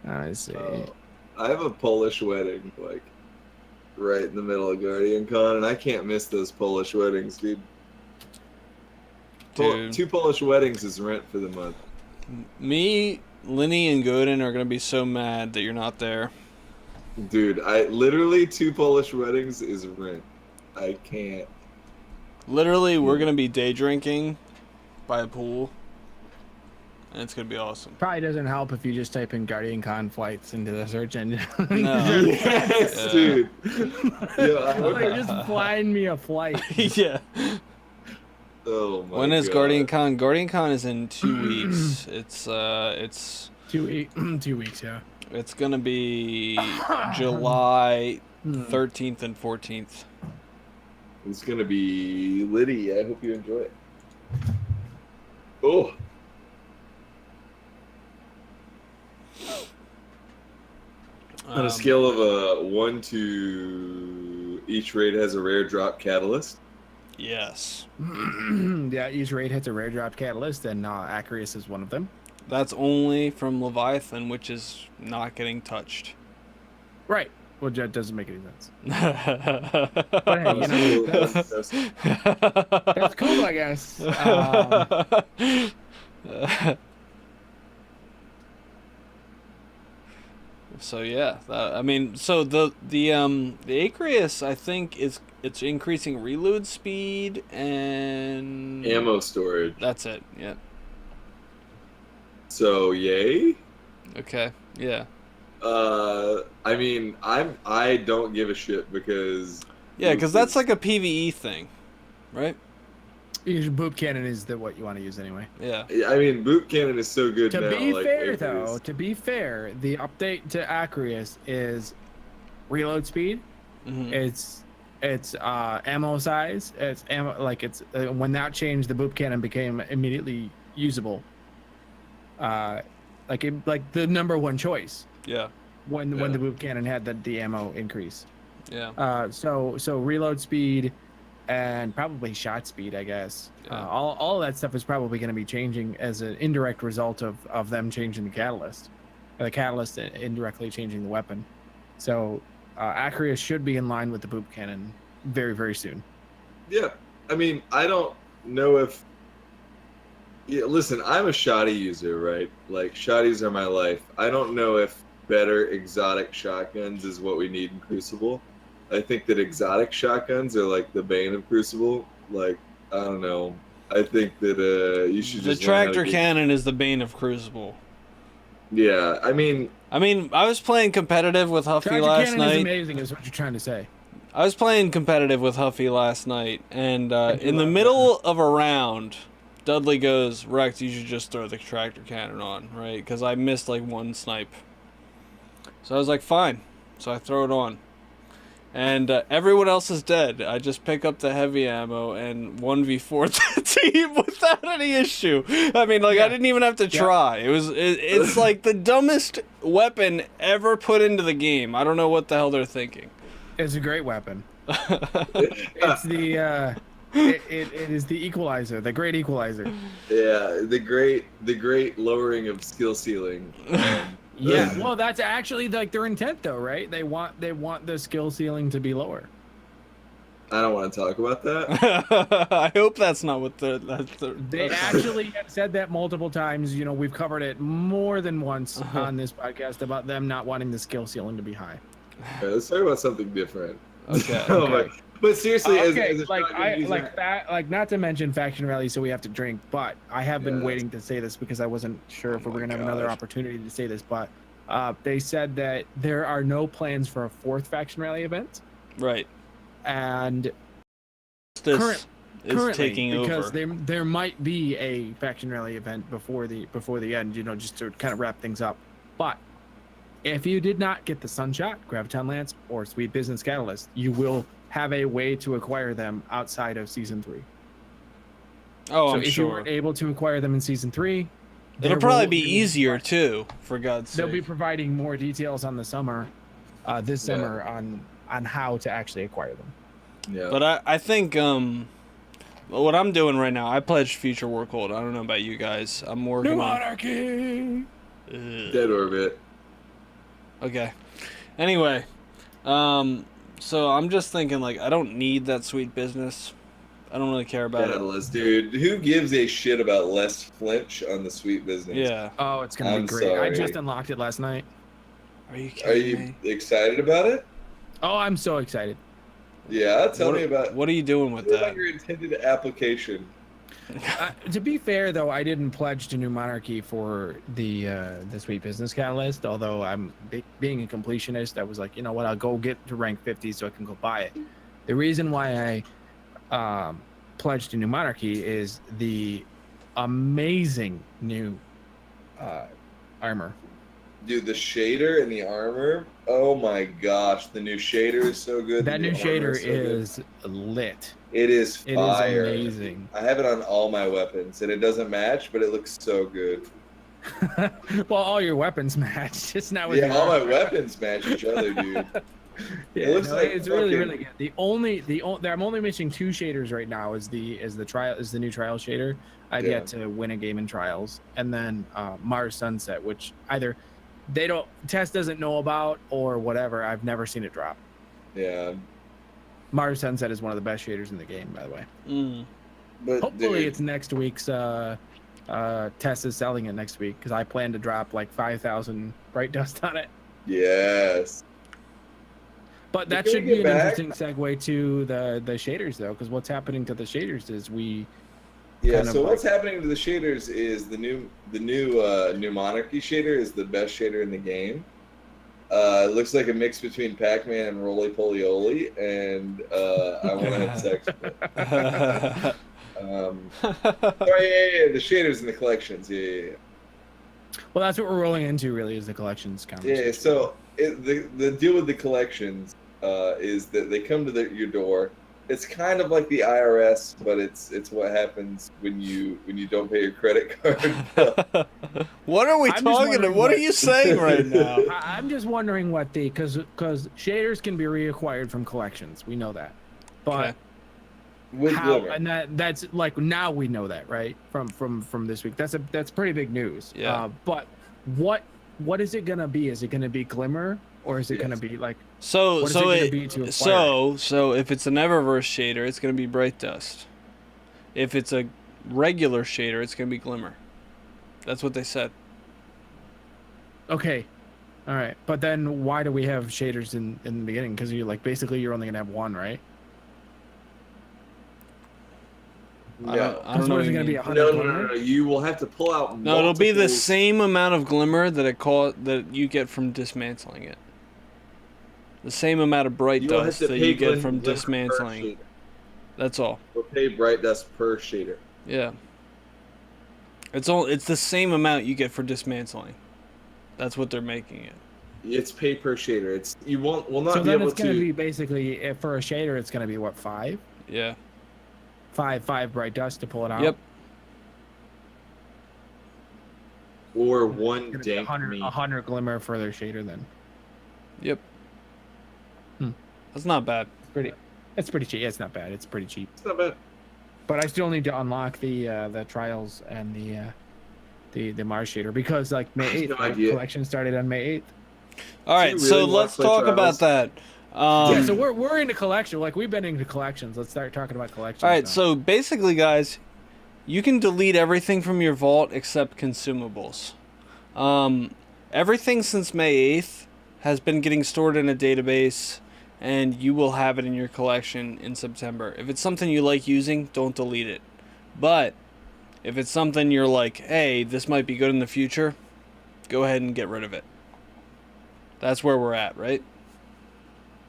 I see. I have a Polish wedding, like, right in the middle of GuardianCon, and I can't miss those Polish weddings, dude. Dude. 2 Polish weddings is rent for the month. Me, Linny, and Gooden are gonna be so mad that you're not there. Dude, I literally 2 Polish weddings is rent. I can't. Literally, we're gonna be day drinking by a pool, and it's gonna be awesome. Probably doesn't help if you just type in GuardianCon flights into the search engine. No. Yes, Yeah. dude. Yo, I would- Like, just flying me a flight. Yeah. oh my When is God. GuardianCon? GuardianCon is in 2 weeks. It's 2 weeks, yeah. it's gonna be July 13th and 14th. It's gonna be Liddy. I hope you enjoy it. Oh. On a scale of 1 to each raid has a rare drop catalyst. Yes. Yeah, each raid hits a rare drop catalyst, and Acarius is one of them. That's only from Leviathan, which is not getting touched. Right. Well, that doesn't make any sense. But But hey, you know, that's cool, I guess. So yeah, I mean, so the Acarius, I think it's increasing reload speed and Ammo storage. That's it. Yeah. So yay. Okay. Yeah. I mean, I don't give a shit because Yeah, because that's like a PVE thing. right? Boop cannon is what you want to use anyway. Yeah. I mean, boot cannon is so good To now. be like, fair, it though, is- to be fair, the update to Acreus is reload speed. Mm-hmm. It's ammo size. It's ammo when that changed, the boop cannon became immediately usable. Like the number one choice. Yeah. When the boop cannon had the ammo increase. Yeah. So reload speed and probably shot speed, I guess. Yeah. All of that stuff is probably going to be changing as an indirect result of them changing the catalyst. The catalyst indirectly changing the weapon. So Acreus should be in line with the boop cannon very, very soon. Yeah. I mean, I don't know if... Yeah, listen, I'm a shoddy user, right? Like, shotties are my life. I don't know if better exotic shotguns is what we need in Crucible. I think that exotic shotguns are like the bane of Crucible. Like, I don't know. I think that you should The just learn how to tractor get- cannon is the bane of Crucible. Yeah, I mean, I was playing competitive with Huffy Tractor last cannon is night. amazing, is what you're trying to say. I was playing competitive with Huffy last night, and in the middle of a round, Dudley goes, "Recked, you should just throw the tractor cannon on, right?" Because I missed like one snipe. So I was like, fine. So I throw it on. And everyone else is dead. I just pick up the heavy ammo and 1v4 the team without any issue. I mean, like, I didn't even have to try. It's like the dumbest weapon ever put into the game. I don't know what the hell they're thinking. It's a great weapon. It's the it is the equalizer, the great equalizer. yeah, the great lowering of skill ceiling. Yeah, well, that's actually like their intent, though, right? They want the skill ceiling to be lower. I don't want to talk about that. I hope that's not what They actually have said that multiple times. You know, we've covered it more than once on this podcast about them not wanting the skill ceiling to be high. Okay, let's talk about something different. Okay. Oh my- But seriously, Okay, as a shotgun user- like not to mention faction rally, so we have to drink. But I have been waiting to say this because I wasn't sure if we were gonna have another opportunity to say this. But they said that there are no plans for a fourth faction rally event, Right. and This is currently, taking because over. there might be a faction rally event before the end. You know, just to kind of wrap things up. But if you did not get the Sunshot, Graviton Lance, or Sweet Business Catalyst, you will have a way to acquire them outside of Season 3. Oh, So I'm if you sure. weren't able to acquire them in Season 3, It'll probably be easier, too, for God's sake. they'll be providing more details on the summer, this summer, on how to actually acquire them. Yeah. But I think what I'm doing right now, I pledged Future Workhold. I don't know about you guys. I'm working New on... Monarchy! Dead Orbit. Okay. Anyway, so I'm just thinking, like, I don't need that Sweet Business. I don't really care about it. Catalyst, dude. Who gives a shit about less flinch on the Sweet Business? Yeah. Oh, it's gonna be I'm great. I sorry. just unlocked it last night. Are you Are kidding you me? excited about it? Oh, I'm so excited. Yeah, tell me about. What are you doing with Tell me that? about your intended application. To be fair, though, I didn't pledge to New Monarchy for the Sweet Business Catalyst. Although I'm being a completionist, I was like, you know what, I'll go get to rank 50 so I can go buy it. The reason why I pledged to New Monarchy is the amazing new armor. Dude, the shader and the armor. Oh my gosh, the new shader is so good. That the new armor shader so good. is lit. It is It is fire. amazing. I have it on all my weapons, and it doesn't match, but it looks so good. Well, all your weapons match. Just not with Yeah, your all my armor. weapons match each other, dude. Yeah, looks like it's really fucking- really good. The only I'm only missing two shaders right now is the new trial shader. I've Yeah. yet to win a game in trials, and then Mars Sunset, which either Tess doesn't know about or whatever. I've never seen it drop. Yeah, Mars Sunset is one of the best shaders in the game, by the way. but Hopefully, dude, it's next week's. Tess is selling it next week because I plan to drop like 5,000 bright dust on it. yes. But that Can we should be get an back? interesting segue to the shaders, though, because what's happening to the shaders is Yeah, kind of so like- what's happening to the shaders is the new Monarchy shader is the best shader in the game. It looks like a mix between Pac-Man and Roly Poly Oly, and I want to have sex with it. Yeah, the shaders and the collections. Yeah. Well, that's what we're rolling into, really, is the collections conversation. Yeah, so the deal with the collections is that they come to your door. It's kind of like the IRS, but it's what happens when you don't pay your credit card. What are we talking about? What are you saying right now? I'm just wondering what because shaders can be reacquired from collections. We know that, but Okay. With how? Glimmer. And that's like now we know that, right? From this week. That's pretty big news. Yeah. But what is it gonna be? Is it gonna be Glimmer, or is it gonna be like? So What is it gonna be to acquire so if it's an Eververse shader, it's gonna be Bright Dust. If it's a regular shader, it's gonna be Glimmer. That's what they said. Okay, all right. But then why do we have shaders in the beginning? Because you're like basically you're only gonna have one, right? I don't know. What is what it you gonna be? mean. 100 No. Glimmer? You will have to pull out. No, it'll be the multiple- same amount of Glimmer that you get from dismantling it. The same amount of Bright You will have Dust to that pay you get Glimmer from per dismantling. shader. That's all. Or pay Bright Dust per shader. Yeah. It's the same amount you get for dismantling. That's what they're making it. It's pay per shader. It's you won't will not So be then able it's gonna to. be basically for a shader, it's gonna be what, 5? Yeah. 5 Bright Dust to pull it out. Yep. Or one It's gonna be dank 100, meat. 100 Glimmer for their shader then. Yep. Hmm. That's not bad. It's pretty cheap. Yeah, it's not bad. It's pretty cheap. It's not bad. But I still need to unlock the trials and the Mars shader because like May 8th, no right? idea. Collection started on May 8th. All right, you so really let's wanna play talk about Trials? that. Yeah, so we're into collection. Like we've been into collections. Let's start talking about collections. All right, now. so basically, guys, you can delete everything from your vault except consumables. Everything since May 8th has been getting stored in a database, and you will have it in your collection in September. If it's something you like using, don't delete it. But if it's something you're like, hey, this might be good in the future, go ahead and get rid of it. That's where we're at, right?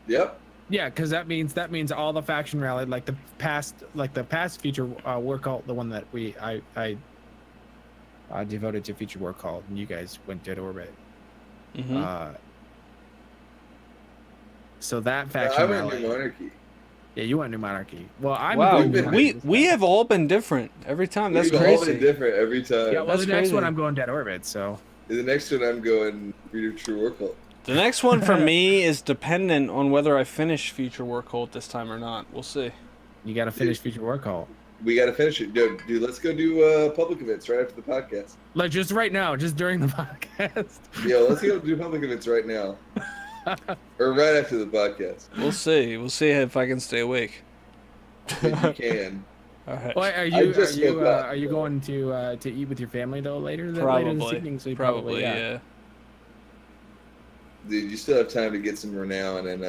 Yep. yeah, because that means all the faction rallied like the past feature war cult, the one that I devoted to feature war cult, and you guys went dead orbit. Mm-hmm. So that I faction went rally. New Monarchy. Yeah, you went New Monarchy. Well, I'm Wow, going New Monarchy. we have all been different every time. That's We've all been crazy. different every time. Yeah, well, That's the next one crazy. I'm going dead orbit. So The next one I'm going Reader True War Cult. The next one for me is dependent on whether I finish Future War Cult this time or not. We'll see. you got to finish feature war cult. We got to finish it. Dude, let's go do public events right after the podcast. Like just right now, just during the podcast. Yo, let's go do public events right now. Or right after the podcast. We'll see. We'll see if I can stay awake. If you can. All right. Well, are you going to eat with your family though later this Probably. evening? So you Probably, yeah. Dude, you still have time to get some renown and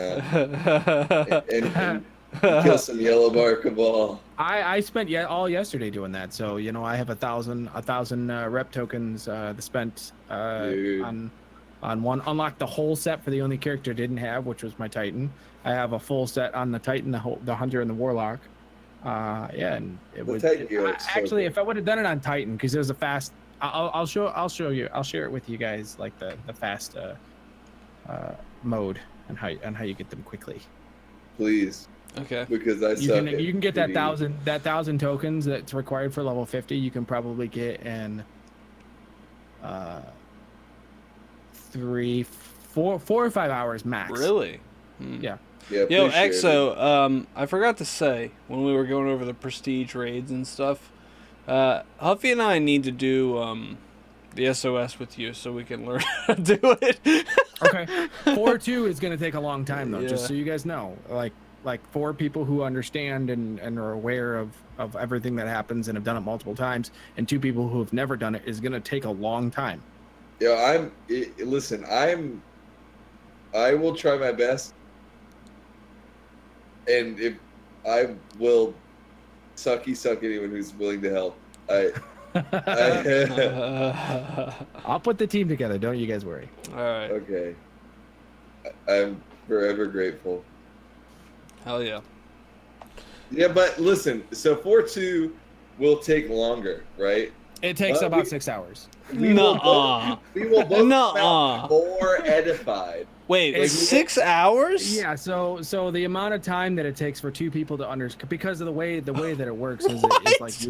kill some yellow bar cabal. I spent all yesterday doing that. So you know I have 1,000 rep tokens spent Dude. on one. Unlocked the whole set for the only character I didn't have, which was my Titan. I have a full set on the Titan, the Hunter, and the Warlock. Yeah, and it The would Titan gear looks so actually good. if I would have done it on Titan because it was a fast. I'll share it with you guys like the fast mode and how you get them quickly. Please. Okay. Because I You suck can at you can get that PvE. 1,000 tokens that's required for level 50. You can probably get in 4 or 5 hours max. Really? Hmm. Yeah. Yeah, Yo, please share it. Exo, I forgot to say when we were going over the prestige raids and stuff, Huffy and I need to do the SOS with you so we can learn how to do it. Okay. 4-2 is going to take a long time though, just Yeah. so you guys know. Like 4 people who understand and are aware of everything that happens and have done it multiple times, and 2 people who have never done it is going to take a long time. Yeah, listen, I will try my best. And if I will suck anyone who's willing to help. I'll put the team together. Don't you guys worry. All right. Okay. I'm forever grateful. Hell yeah. Yeah, but listen, so 4-2 will take longer, right? It takes about 6 hours. We will both come Nuh-uh. out more edified. Wait, Like, 6 hours? Yeah, so the amount of time that it takes for two people to understand, because of the way that it works is like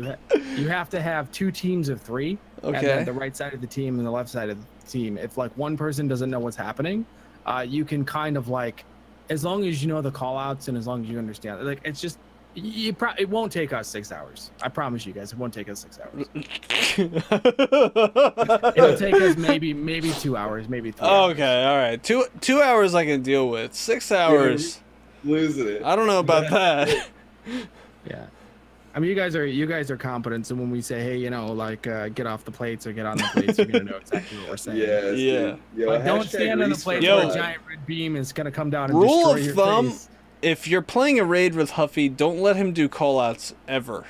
you have to have 2 teams of 3, and Okay. then the right side of the team and the left side of the team. If like one person doesn't know what's happening, you can kind of like, as long as you know the call outs and as long as you understand, like it's just it won't take us 6 hours. I promise you guys, it won't take us 6 hours. It'll take us maybe 2 hours, maybe 3 hours. Okay, all right. 2 hours I can deal with. 6 hours. Losing it. I don't know about that. Yeah. I mean, you guys are competent, so when we say, hey, you know, like, get off the plates or get on the plates, you're gonna know exactly what we're saying. Yes, Yeah. dude. Yo, Like, don't stand on the Reese plates for where a God. giant red beam is gonna come down and Rule destroy of your thumb, face. if you're playing a raid with Huffy, don't let him do callouts ever.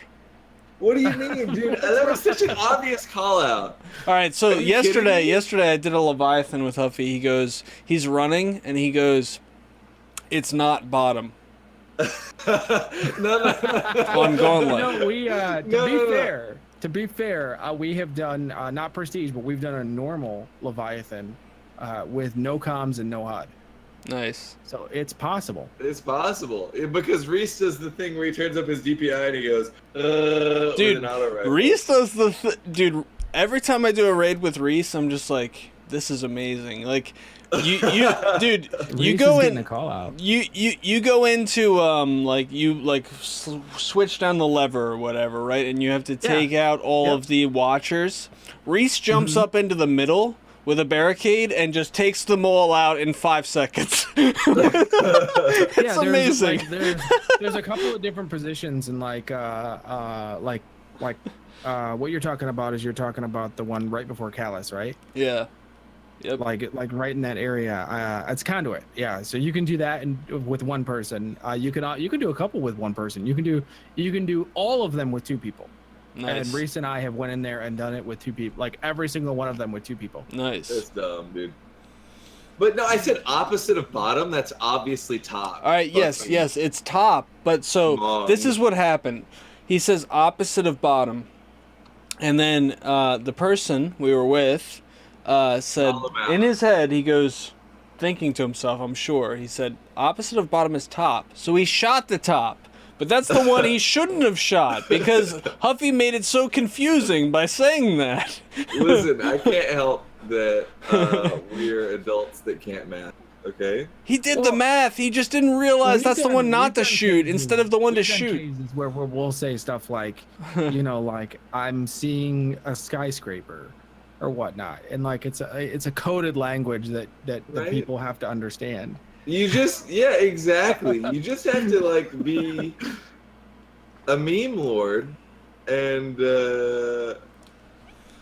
What do you mean, dude? That was such an obvious call out. All right, so Are you kidding me? yesterday I did a Leviathan with Huffy. He's running, and he goes, "It's not bottom." No. On Gauntlet. No, we No. to be fair, we have done not prestige, but we've done a normal Leviathan with no comms and no HUD. Nice. So it's possible. It's possible. Because Reese does the thing where he turns up his DPI and he goes, with Dude, an auto rifle. Reese does dude, every time I do a raid with Reese, I'm just like, this is amazing. Like, you dude, you Reese go is in, getting a call out. you go into like you like switch down the lever or whatever, right? And you have to take out all of the watchers. Reese jumps up into the middle with a barricade and just takes them all out in 5 seconds. It's amazing. There's a couple of different positions, and like what you're talking about is you're talking about the one right before Callus, right? Yeah. Yep. Like right in that area. It's conduit. Yeah. So you can do that with one person. You can do a couple with one person. You can do all of them with 2 people. Nice. And Reese and I have went in there and done it with 2 people. Like every single one of them with 2 people. Nice. That's dumb, dude. But no, I said opposite of bottom. That's obviously top. All right, yes, it's top. But so this is what happened. He says opposite of bottom. And then the person we were with said, in his head, he goes, thinking to himself, I'm sure, he said, opposite of bottom is top. So he shot the top. But that's the one he shouldn't have shot, because Huffy made it so confusing by saying that. Listen, I can't help that we're adults that can't math, okay? He did the math. He just didn't realize that's the one not to we've done shoot cases- instead of the one to we've done shoot. cases where we'll say stuff like, you know, like I'm seeing a skyscraper or whatnot, and like it's a coded language that Right. people have to understand. You just, yeah, exactly. You just have to, like, be a meme lord and,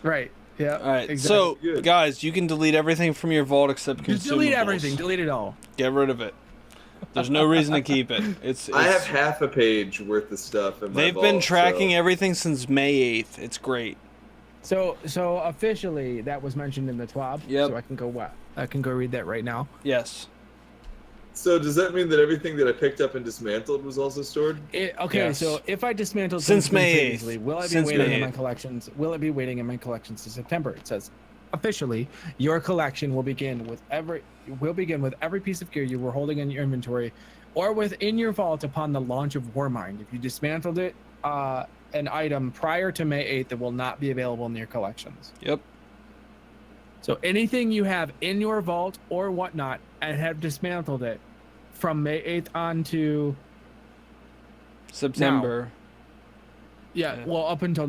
Right. Yeah. All right, Exactly. so Good. guys, you can delete everything from your vault except consumables. Just delete everything. Delete it all. Get rid of it. There's no reason to keep it. I have half a page worth of stuff in my They've vault, been tracking so. everything since May 8th. It's great. So officially that was mentioned in the TWAB. Yep. So I can go read that right now. Yes. So does that mean that everything that I picked up and dismantled was also stored? Okay, Yes. so if I dismantled Since something May 8th. previously, will it be Since waiting May in my 8th. collections? Will it be waiting in my collections to September? It says, officially, your collection will begin with every piece of gear you were holding in your inventory, or within your vault upon the launch of Warmind. If you dismantled it, an item prior to May 8th, it will not be available in your collections. Yep. So anything you have in your vault or whatnot and have dismantled it from May 8th on to September. Yeah, well, up until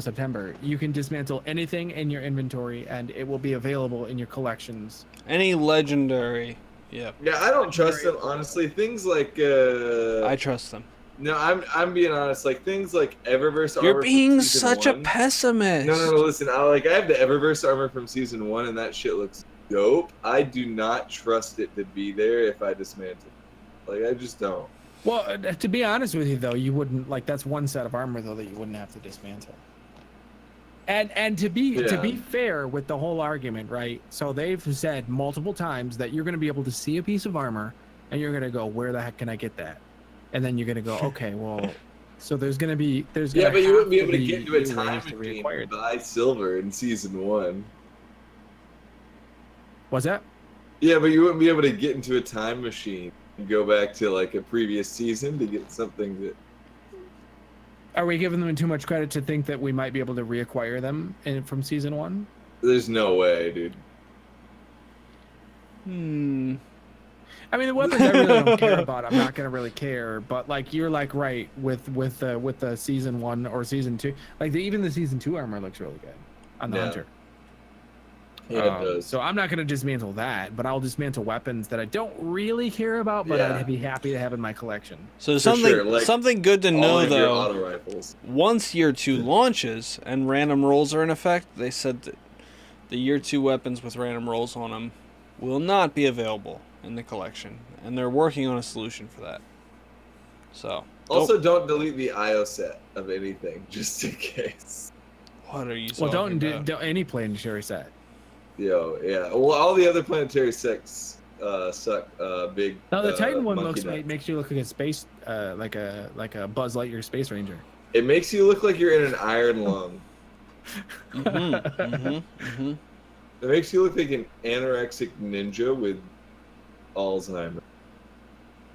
September, you can dismantle anything in your inventory, and it will be available in your collections. Any legendary. Yep. Yeah, I don't trust them, honestly. Things like, I trust them. no, I'm being honest. Like, things like Eververse armor. You're being from season such a 1. pessimist. No, listen. I have the Eververse armor from season 1, and that shit looks dope. I do not trust it to be there if I dismantle it. Like, I just don't. Well, to be honest with you, though, you wouldn't, like, that's one set of armor, though, that you wouldn't have to dismantle. And to be fair with the whole argument, right? So they've said multiple times that you're going to be able to see a piece of armor, and you're going to go, "Where the heck can I get that?" And then you're going to go, "Okay, well." So there's going to be but you wouldn't be able to get into a time machine and buy silver in season 1. What's that? Yeah, but you wouldn't be able to get into a time machine and go back to like a previous season to get something that. Are we giving them too much credit to think that we might be able to reacquire them from season 1? There's no way, dude. I mean, the weapons I really don't care about. I'm not gonna really care, but like you're like right with the season 1 or season 2. Like even the season 2 armor looks really good on the hunter. Yeah, it does. So I'm not gonna dismantle that, but I'll dismantle weapons that I don't really care about, but I'd be happy to have in my collection. So something good to know though. Auto rifles. Once year 2 launches and random rolls are in effect, they said that the year 2 weapons with random rolls on them will not be available in the collection, and they're working on a solution for that. So also don't delete the IO set of anything just in case. What are you talking about? Don't any planetary set. Yo, yeah. Well, all the other planetary sets suck. Big. No, the Titan one makes you look like a space, like a Buzz Lightyear space ranger. It makes you look like you're in an iron lung. It makes you look like an anorexic ninja with Alzheimer's.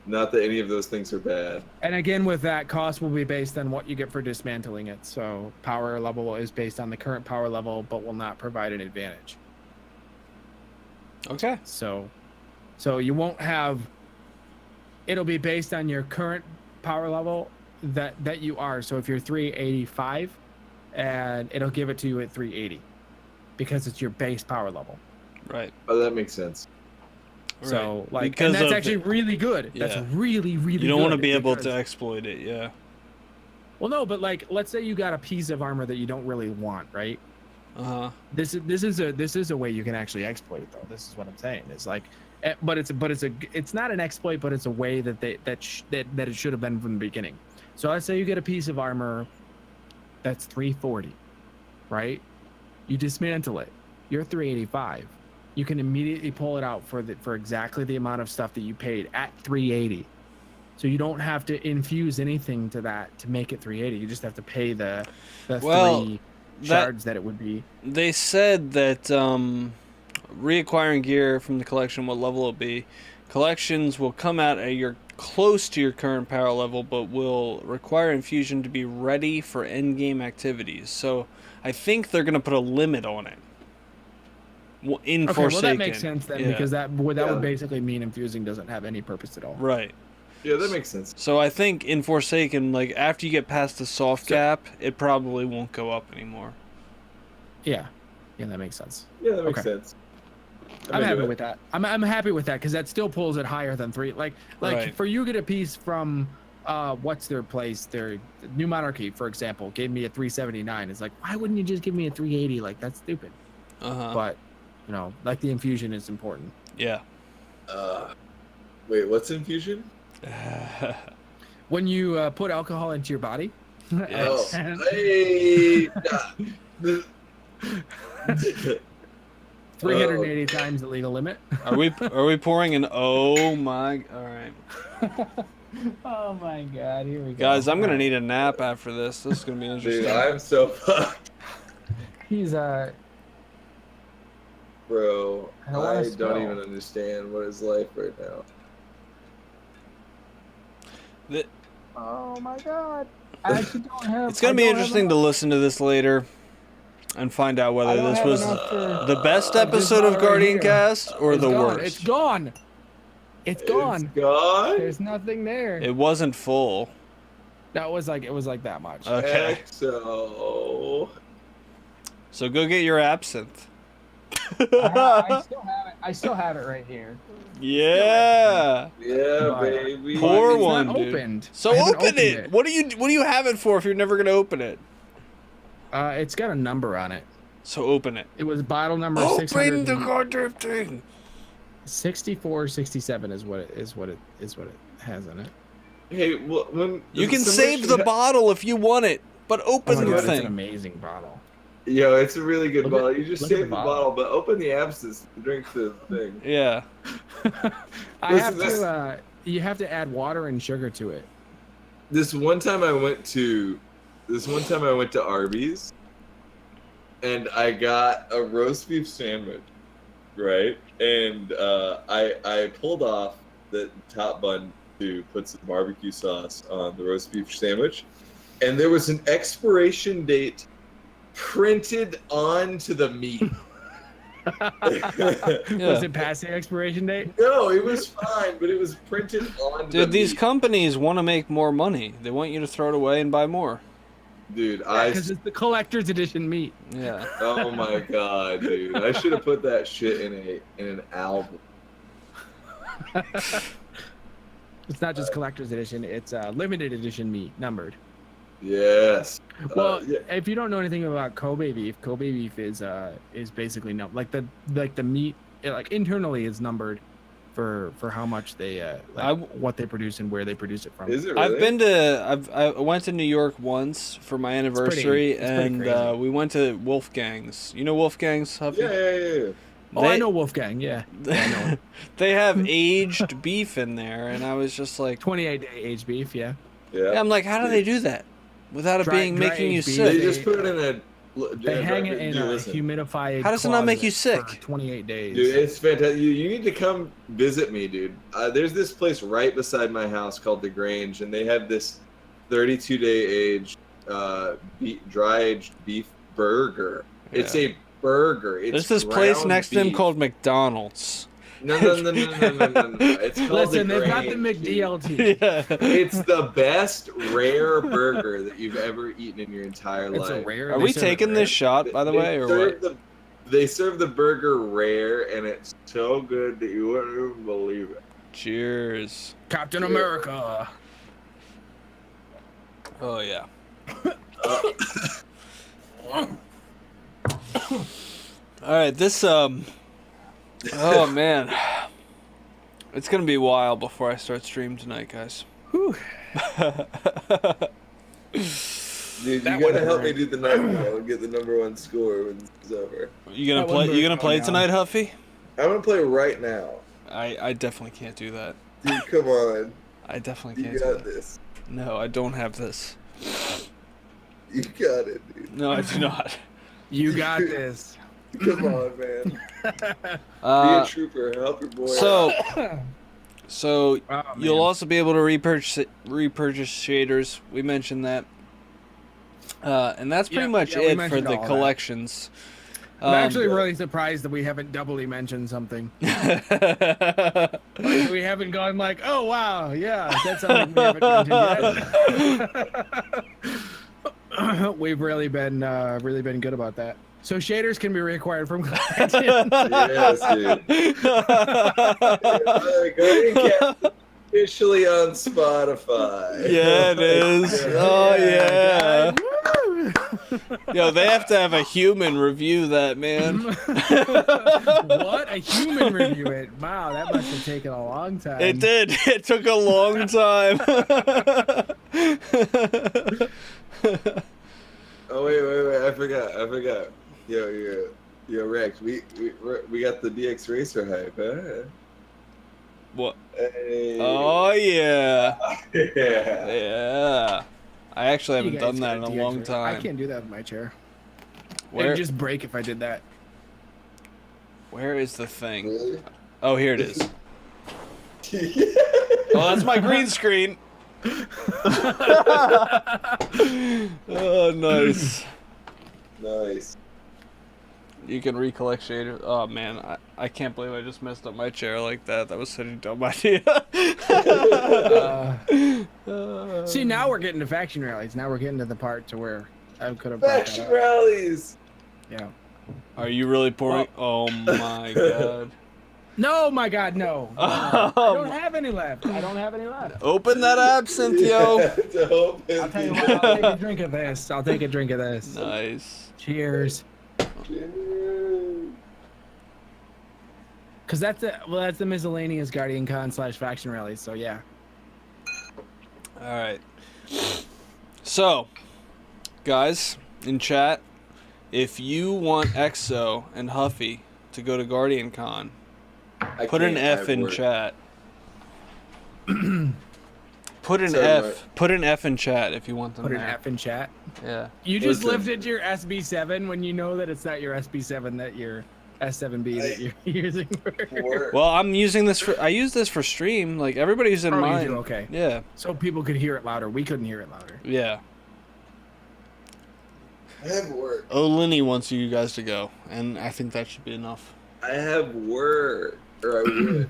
Not that any of those things are bad. And again, with that, cost will be based on what you get for dismantling it. So power level is based on the current power level, but will not provide an advantage. Okay. So you won't have. It'll be based on your current power level that you are. So if you're 385, and it'll give it to you at 380, because it's your base power level. Right. Oh, that makes sense. So and that's actually really good. Yeah. That's really good. You don't want to be able to exploit it, yeah. Well, no, but like, let's say you got a piece of armor that you don't really want, right? This is a way you can actually exploit, though. This is what I'm saying. It's like, but it's not an exploit, but it's a way that it should have been from the beginning. So let's say you get a piece of armor that's 340, right? You dismantle it. You're 385. You can immediately pull it out for exactly the amount of stuff that you paid at 380. So you don't have to infuse anything to that to make it 380. You just have to pay the 3 shards that it would be. They said that reacquiring gear from the collection, what level it'll be, collections will come out at close to your current power level, but will require infusion to be ready for end-game activities. So I think they're going to put a limit on it. In Forsaken. Well, that makes sense then, because that would basically mean infusing doesn't have any purpose at all. Right. Yeah, that makes sense. So I think in Forsaken, like after you get past the soft cap, it probably won't go up anymore. Yeah, that makes sense. Yeah, that makes sense. I'm happy with that. I'm happy with that because that still pulls it higher than 3. Like for you get a piece from what's their place? Their New Monarchy, for example, gave me a 379. It's like, why wouldn't you just give me a 380? Like that's stupid. But like the infusion is important. Yeah. Wait, what's infusion? When you put alcohol into your body. Yes. Hey. 380 times the legal limit. Are we pouring an all right. Oh my god, here we go. Guys, I'm gonna need a nap after this. This is gonna be interesting. Dude, I'm so fucked. He's Bro, I don't even understand what is life right now. Oh my god. I actually don't have. It's gonna be interesting to listen to this later and find out whether this was the best episode of GuardianCast or the worst. It's gone. It's gone. It's gone. There's nothing there. It wasn't full. That was like that much. Okay. So go get your absinthe. I still have it right here. Yeah. Yeah, baby. Pour it's one, not dude. Opened. So open it. What do you have it for if you're never gonna open it? It's got a number on it. So open it. It was bottle number 600. Open the goddamn thing. 6467 is what it has in it. Hey, well, you can save the bottle if you want it, but open the thing. It's an amazing bottle. Yo, it's a really good Look bottle. at- You just look at save the the bottle. bottle, but open the abscess, drink the thing. Yeah. You have to add water and sugar to it. This one time I went to Arby's, and I got a roast beef sandwich, right? And I pulled off the top bun to put some barbecue sauce on the roast beef sandwich, and there was an expiration date printed onto the meat. Was it past the expiration date? No, it was fine, but it was printed on. Dude, these companies want to make more money. They want you to throw it away and buy more. Dude, Because it's the collector's edition meat. Yeah. Oh my god, dude! I should have put that shit in an album. It's not just collector's edition; it's limited edition meat, numbered. Yes. Well, Yeah. if you don't know anything about Kobe beef is basically like the meat, like internally is numbered for how much they what they produce and where they produce it from. Is it really? I went to New York once for my anniversary, it's pretty and crazy. we went to Wolfgang's. You know Wolfgang's, Huffy? Yeah. Oh, I know Wolfgang. Yeah, I know it. They have aged beef in there, and I was just like, 28-day aged beef. Yeah. yeah, I'm like, how do they do that without it Dry making you aged beef. sick? They just put it in a. They hang it in a humidified. How does it not make you closet sick? for 28 days. Dude, it's fantastic. You need to come visit me, dude. There's this place right beside my house called The Grange, and they have this 32-day aged, dry aged beef burger. Yeah. It's a burger. It's There's this place ground next to him beef. called McDonald's. No. It's called Listen, The they've got the Grange, dude. McDLT. Yeah. It's the best rare burger that you've ever eaten in your entire It's a life. rare. Are they we serve it taking rare. this shot, by the They way, or serve what? They serve the burger rare, and it's so good that you wouldn't even believe it. Cheers. Captain America. Oh yeah. All right, this oh man, it's gonna be a while before I start stream tonight, guys. Whew. Dude, That you gotta one help me hurt. do the night ball and get the #1 score when it's over. You gonna That play? one You gonna hurt play now. tonight, Huffy? I'm gonna play right now. I definitely can't do that. Dude, come on. I definitely You can't do got that. this. No, I don't have this. You got it, dude. No, I do not. You got this. Come on, man. Be a trooper. Help your boy. So Oh, you'll man. also be able to repurchase shaders. We mentioned that. And that's pretty much we it for mentioned the all that. collections. I'm actually really surprised that we haven't doubly mentioned something. Like, we haven't gone like, oh wow, yeah, that's something we haven't mentioned yet. We've really been good about that. So shaders can be required from Guardian. Yes, dude. GuardianCast officially on Spotify. Yeah, it is. Oh yeah. Woo! Yo, they have to have a human review that, man. What? A human review it? Wow, that must have taken a long time. It did. It took a long time. Oh wait! I forgot. Yo, Rex. We got the DX Racer hype, huh? What? Hey. Oh yeah. Yeah. Yeah. I actually You haven't guys done that in got a DX long right? time. I can't do that with my chair. Where It'd just break if I did that. where is the thing? Really? Oh, here it is. Oh, that's my green screen. Oh, nice. Nice. You can recollect shaders. Oh man, I can't believe I just messed up my chair like that. That was such a dumb idea. See, now we're getting to faction rallies. Now we're getting to the part to where I could have brought that Faction up. rallies. Yeah. Are you really pouring? Oh my god. No, my God, no. I don't have any left. Open that absinthe, yo. Dope. I'll tell you what. I'll take a drink of this. Nice. Cheers. Because that's the miscellaneous GuardianCon / faction rallies. So yeah. All right. So, guys in chat, if you want Exo and Huffy to go to GuardianCon, put an F in chat. Put an F in chat if you want them. Put an F in chat. Yeah. You just lifted your SB7 when you know that it's not your SB7, that your S7B that you're using. Well, I'm using this for. I use this for stream. Like everybody's in mine. You do? Okay. Yeah. So people could hear it louder. We couldn't hear it louder. Yeah. I have work. Oh, Lenny wants you guys to go, and I think that should be enough. I have work, or I would.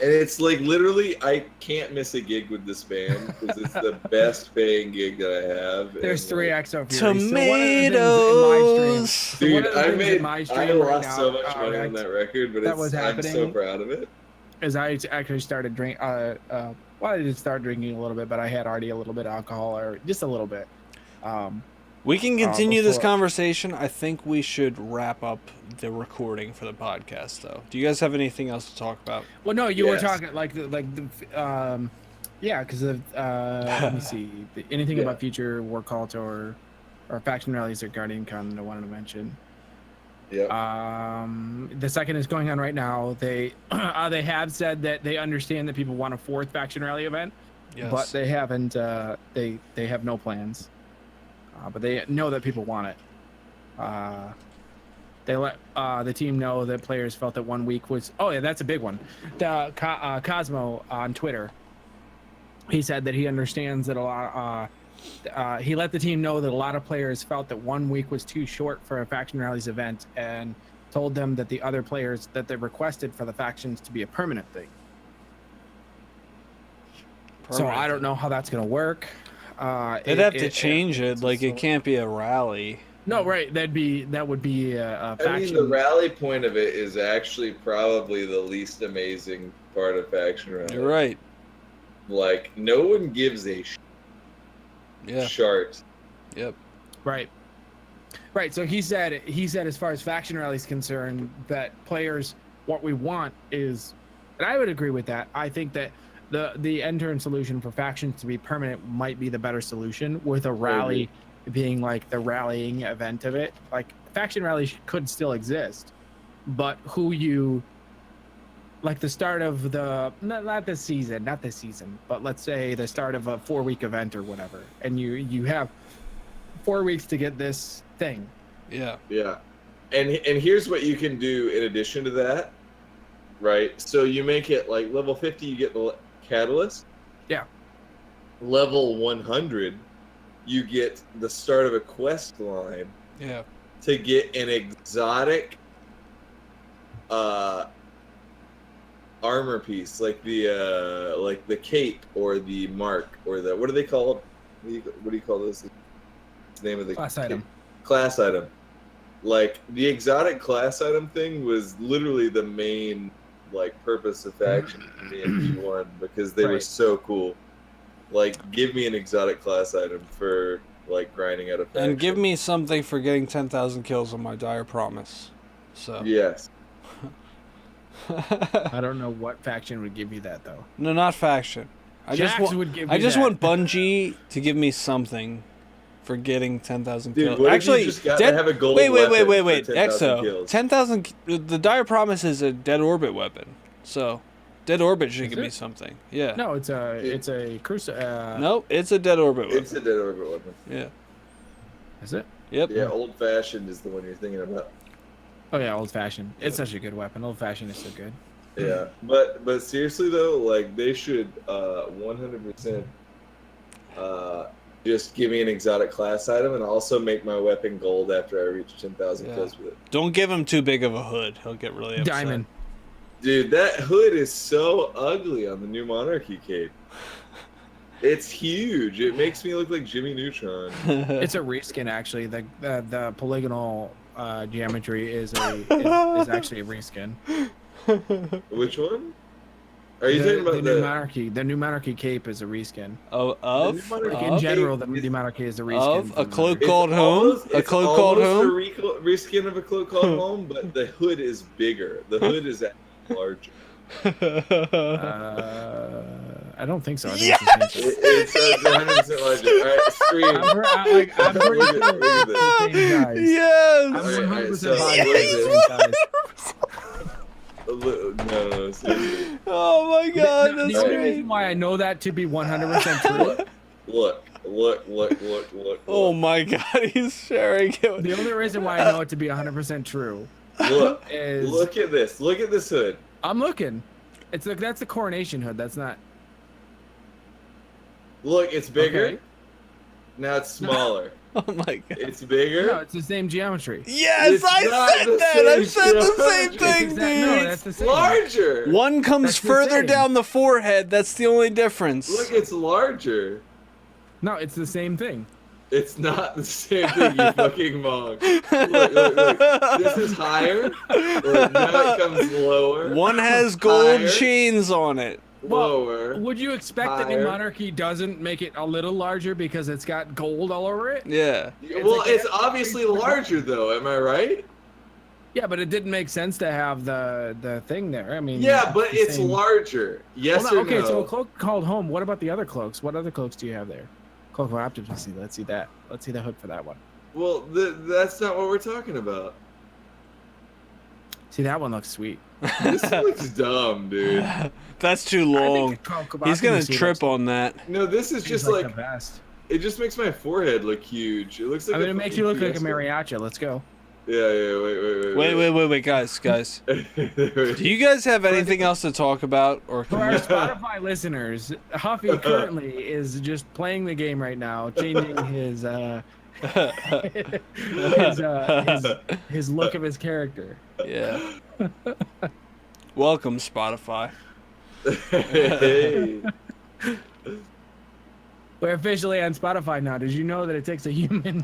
And it's like literally, I can't miss a gig with this band because it's the best paying gig that I have. There's 3 XO Tomatoes. Dude, I lost so much money on that record, but I'm so proud of it. As I actually started drinking, well, I did start drinking a little bit, but I had already a little bit of alcohol, or just a little bit. We can continue this conversation. I think we should wrap up the recording for the podcast, though. Do you guys have anything else to talk about? Well, no, you were talking yeah, because let me see, anything about future war cult or faction rallies at GuardianCon that I wanted to mention. Yeah. The second is going on right now. They have said that they understand that people want a 4th faction rally event, but they haven't. They have no plans. But they know that people want it. They let the team know that players felt that 1 week was... Oh, yeah, that's a big one. Cosmo on Twitter, he said that he understands that a lot... he let the team know that a lot of players felt that 1 week was too short for a Faction Rallies event, and told them that the other players that they requested for the factions to be a permanent thing. So I don't know how that's going to work. They'd have to change it. Like, it can't be a rally. No, right. That would be a faction. I mean, the rally point of it is actually probably the least amazing part of faction rally. You're right. Like, no one gives a shart. Yep. Right. So he said as far as faction rally is concerned, that players, what we want is, and I would agree with that. I think that the end-turn solution for factions to be permanent might be the better solution, with a rally being like the rallying event of it. Like, faction rallies could still exist, but like the start of the not this season, but let's say the start of a 4-week event or whatever, and you have 4 weeks to get this thing. Yeah. And here's what you can do in addition to that, right? So you make it like level 50, you get the catalyst. Yeah. Level 100, you get the start of a quest line. Yeah. To get an exotic armor piece, like the cape or the mark or the, what are they called? What do you call this? It's the name of the class item. Class item. Like, the exotic class item thing was literally the main purpose of faction for me in P1, because they were so cool. Like, give me an exotic class item for grinding out a faction. And give me something for getting 10,000 kills on my dire promise. So yes. I don't know what faction would give you that, though. No, not faction. I just want Bungie to give me something for getting 10,000 kills. What actually, if you just have a gold wait. Exo. 10,000. The dire promise is a dead orbit weapon. So, dead orbit should give me something. Yeah. No, it's a crucible. Nope, it's a dead orbit weapon. It's a dead orbit weapon. Yeah. Is it? Yep. Yeah, old fashioned is the one you're thinking about. Oh yeah, old fashioned. It's such a good weapon. Old fashioned is so good. Yeah, but seriously though, they should 100% just give me an exotic class item, and also make my weapon gold after I reach 10,000 kills with it. Don't give him too big of a hood. He'll get really upset. Diamond. Dude, that hood is so ugly on the new Monarchy cape. It's huge. It makes me look like Jimmy Neutron. It's a reskin, actually. The polygonal geometry is actually a reskin. Which one? Are you talking about the new monarchy? The new monarchy cape is a reskin. In general, the new monarchy is a reskin of a cloak called home. A cloak called home. A reskin of a cloak called home, but the hood is bigger. The hood is larger. I don't think so. I think Yes! it's the same thing. It's 100% larger. All right, stream. I'm pretty Look sure at it's the this. same size. Yes! I'm Alright, 100% so positive what it's is the same size. No, seriously. Oh my god, The that's only great. reason why I know that to be 100% true. Look. Oh my god, he's sharing it. The only reason why I know it to be 100% true Look. is Look at this. Look at this hood. I'm looking. That's the coronation hood. That's not. Look, it's bigger. Okay. Now it's smaller. Oh my god. It's bigger. No, it's the same geometry. Yes, It's I not said the that. I same said the same geometry. thing, It's no, dude. that's the same. Larger. One comes That's the further same. down the forehead. That's the only difference. Look, it's larger. No, it's the same thing. It's not the same thing, you fucking monk. Look. This is higher. Look, now it comes lower. One has gold Higher. chains on it. Lower. Would you expect that Higher. New Monarchy doesn't make it a little larger because it's got gold all over it? Yeah. Well, like- it's obviously larger, though. Am I right? Yeah, but it didn't make sense to have the thing there. I mean, Yeah, but the it's same- larger. Yes Well, no, or okay, no? so a cloak called home. What about the other cloaks? What other cloaks do you have there? Cloak of Optimacy. Let's see that. Let's see the hood for that one. Well, that's not what we're talking about. See, that one looks sweet. This looks dumb, dude. That's too I long. think the Cloak of He's gonna Optimacy trip looks- on that. No, this is seems just the like best. it just makes my forehead look huge. It looks like I mean, a it makes fucking you look like a fiesta. mariachi. Let's go. Yeah, Wait, guys. Do you guys have anything else to talk about, or For can our we... Spotify listeners, Huffy currently is just playing the game right now, changing his his look of his character. Yeah. Welcome, Spotify. Hey. We're officially on Spotify now. Did you know that it takes a human?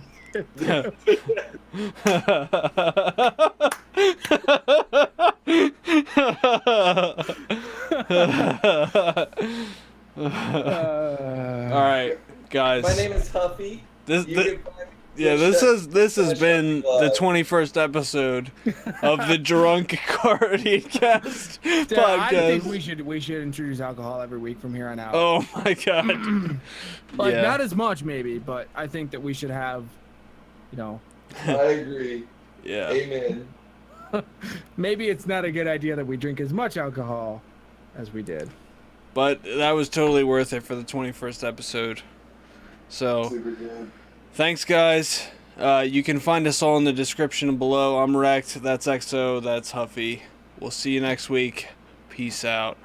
All right, guys. My name is Huffy. This, You thi- can find me yeah, at this Chef- has Chef been Club. the 21st episode of the Drunk GuardianCast I think podcast. we should introduce alcohol every week from here on out. Oh my god. Like Yeah. not as much maybe, but I think that we should have, you know, I agree. Yeah. Amen. maybe it's not a good idea that we drink as much alcohol as we did. But that was totally worth it for the 21st episode. So, Super good. thanks, guys. You can find us all in the description below. I'm Recked. That's XO. That's Huffy. We'll see you next week. Peace out.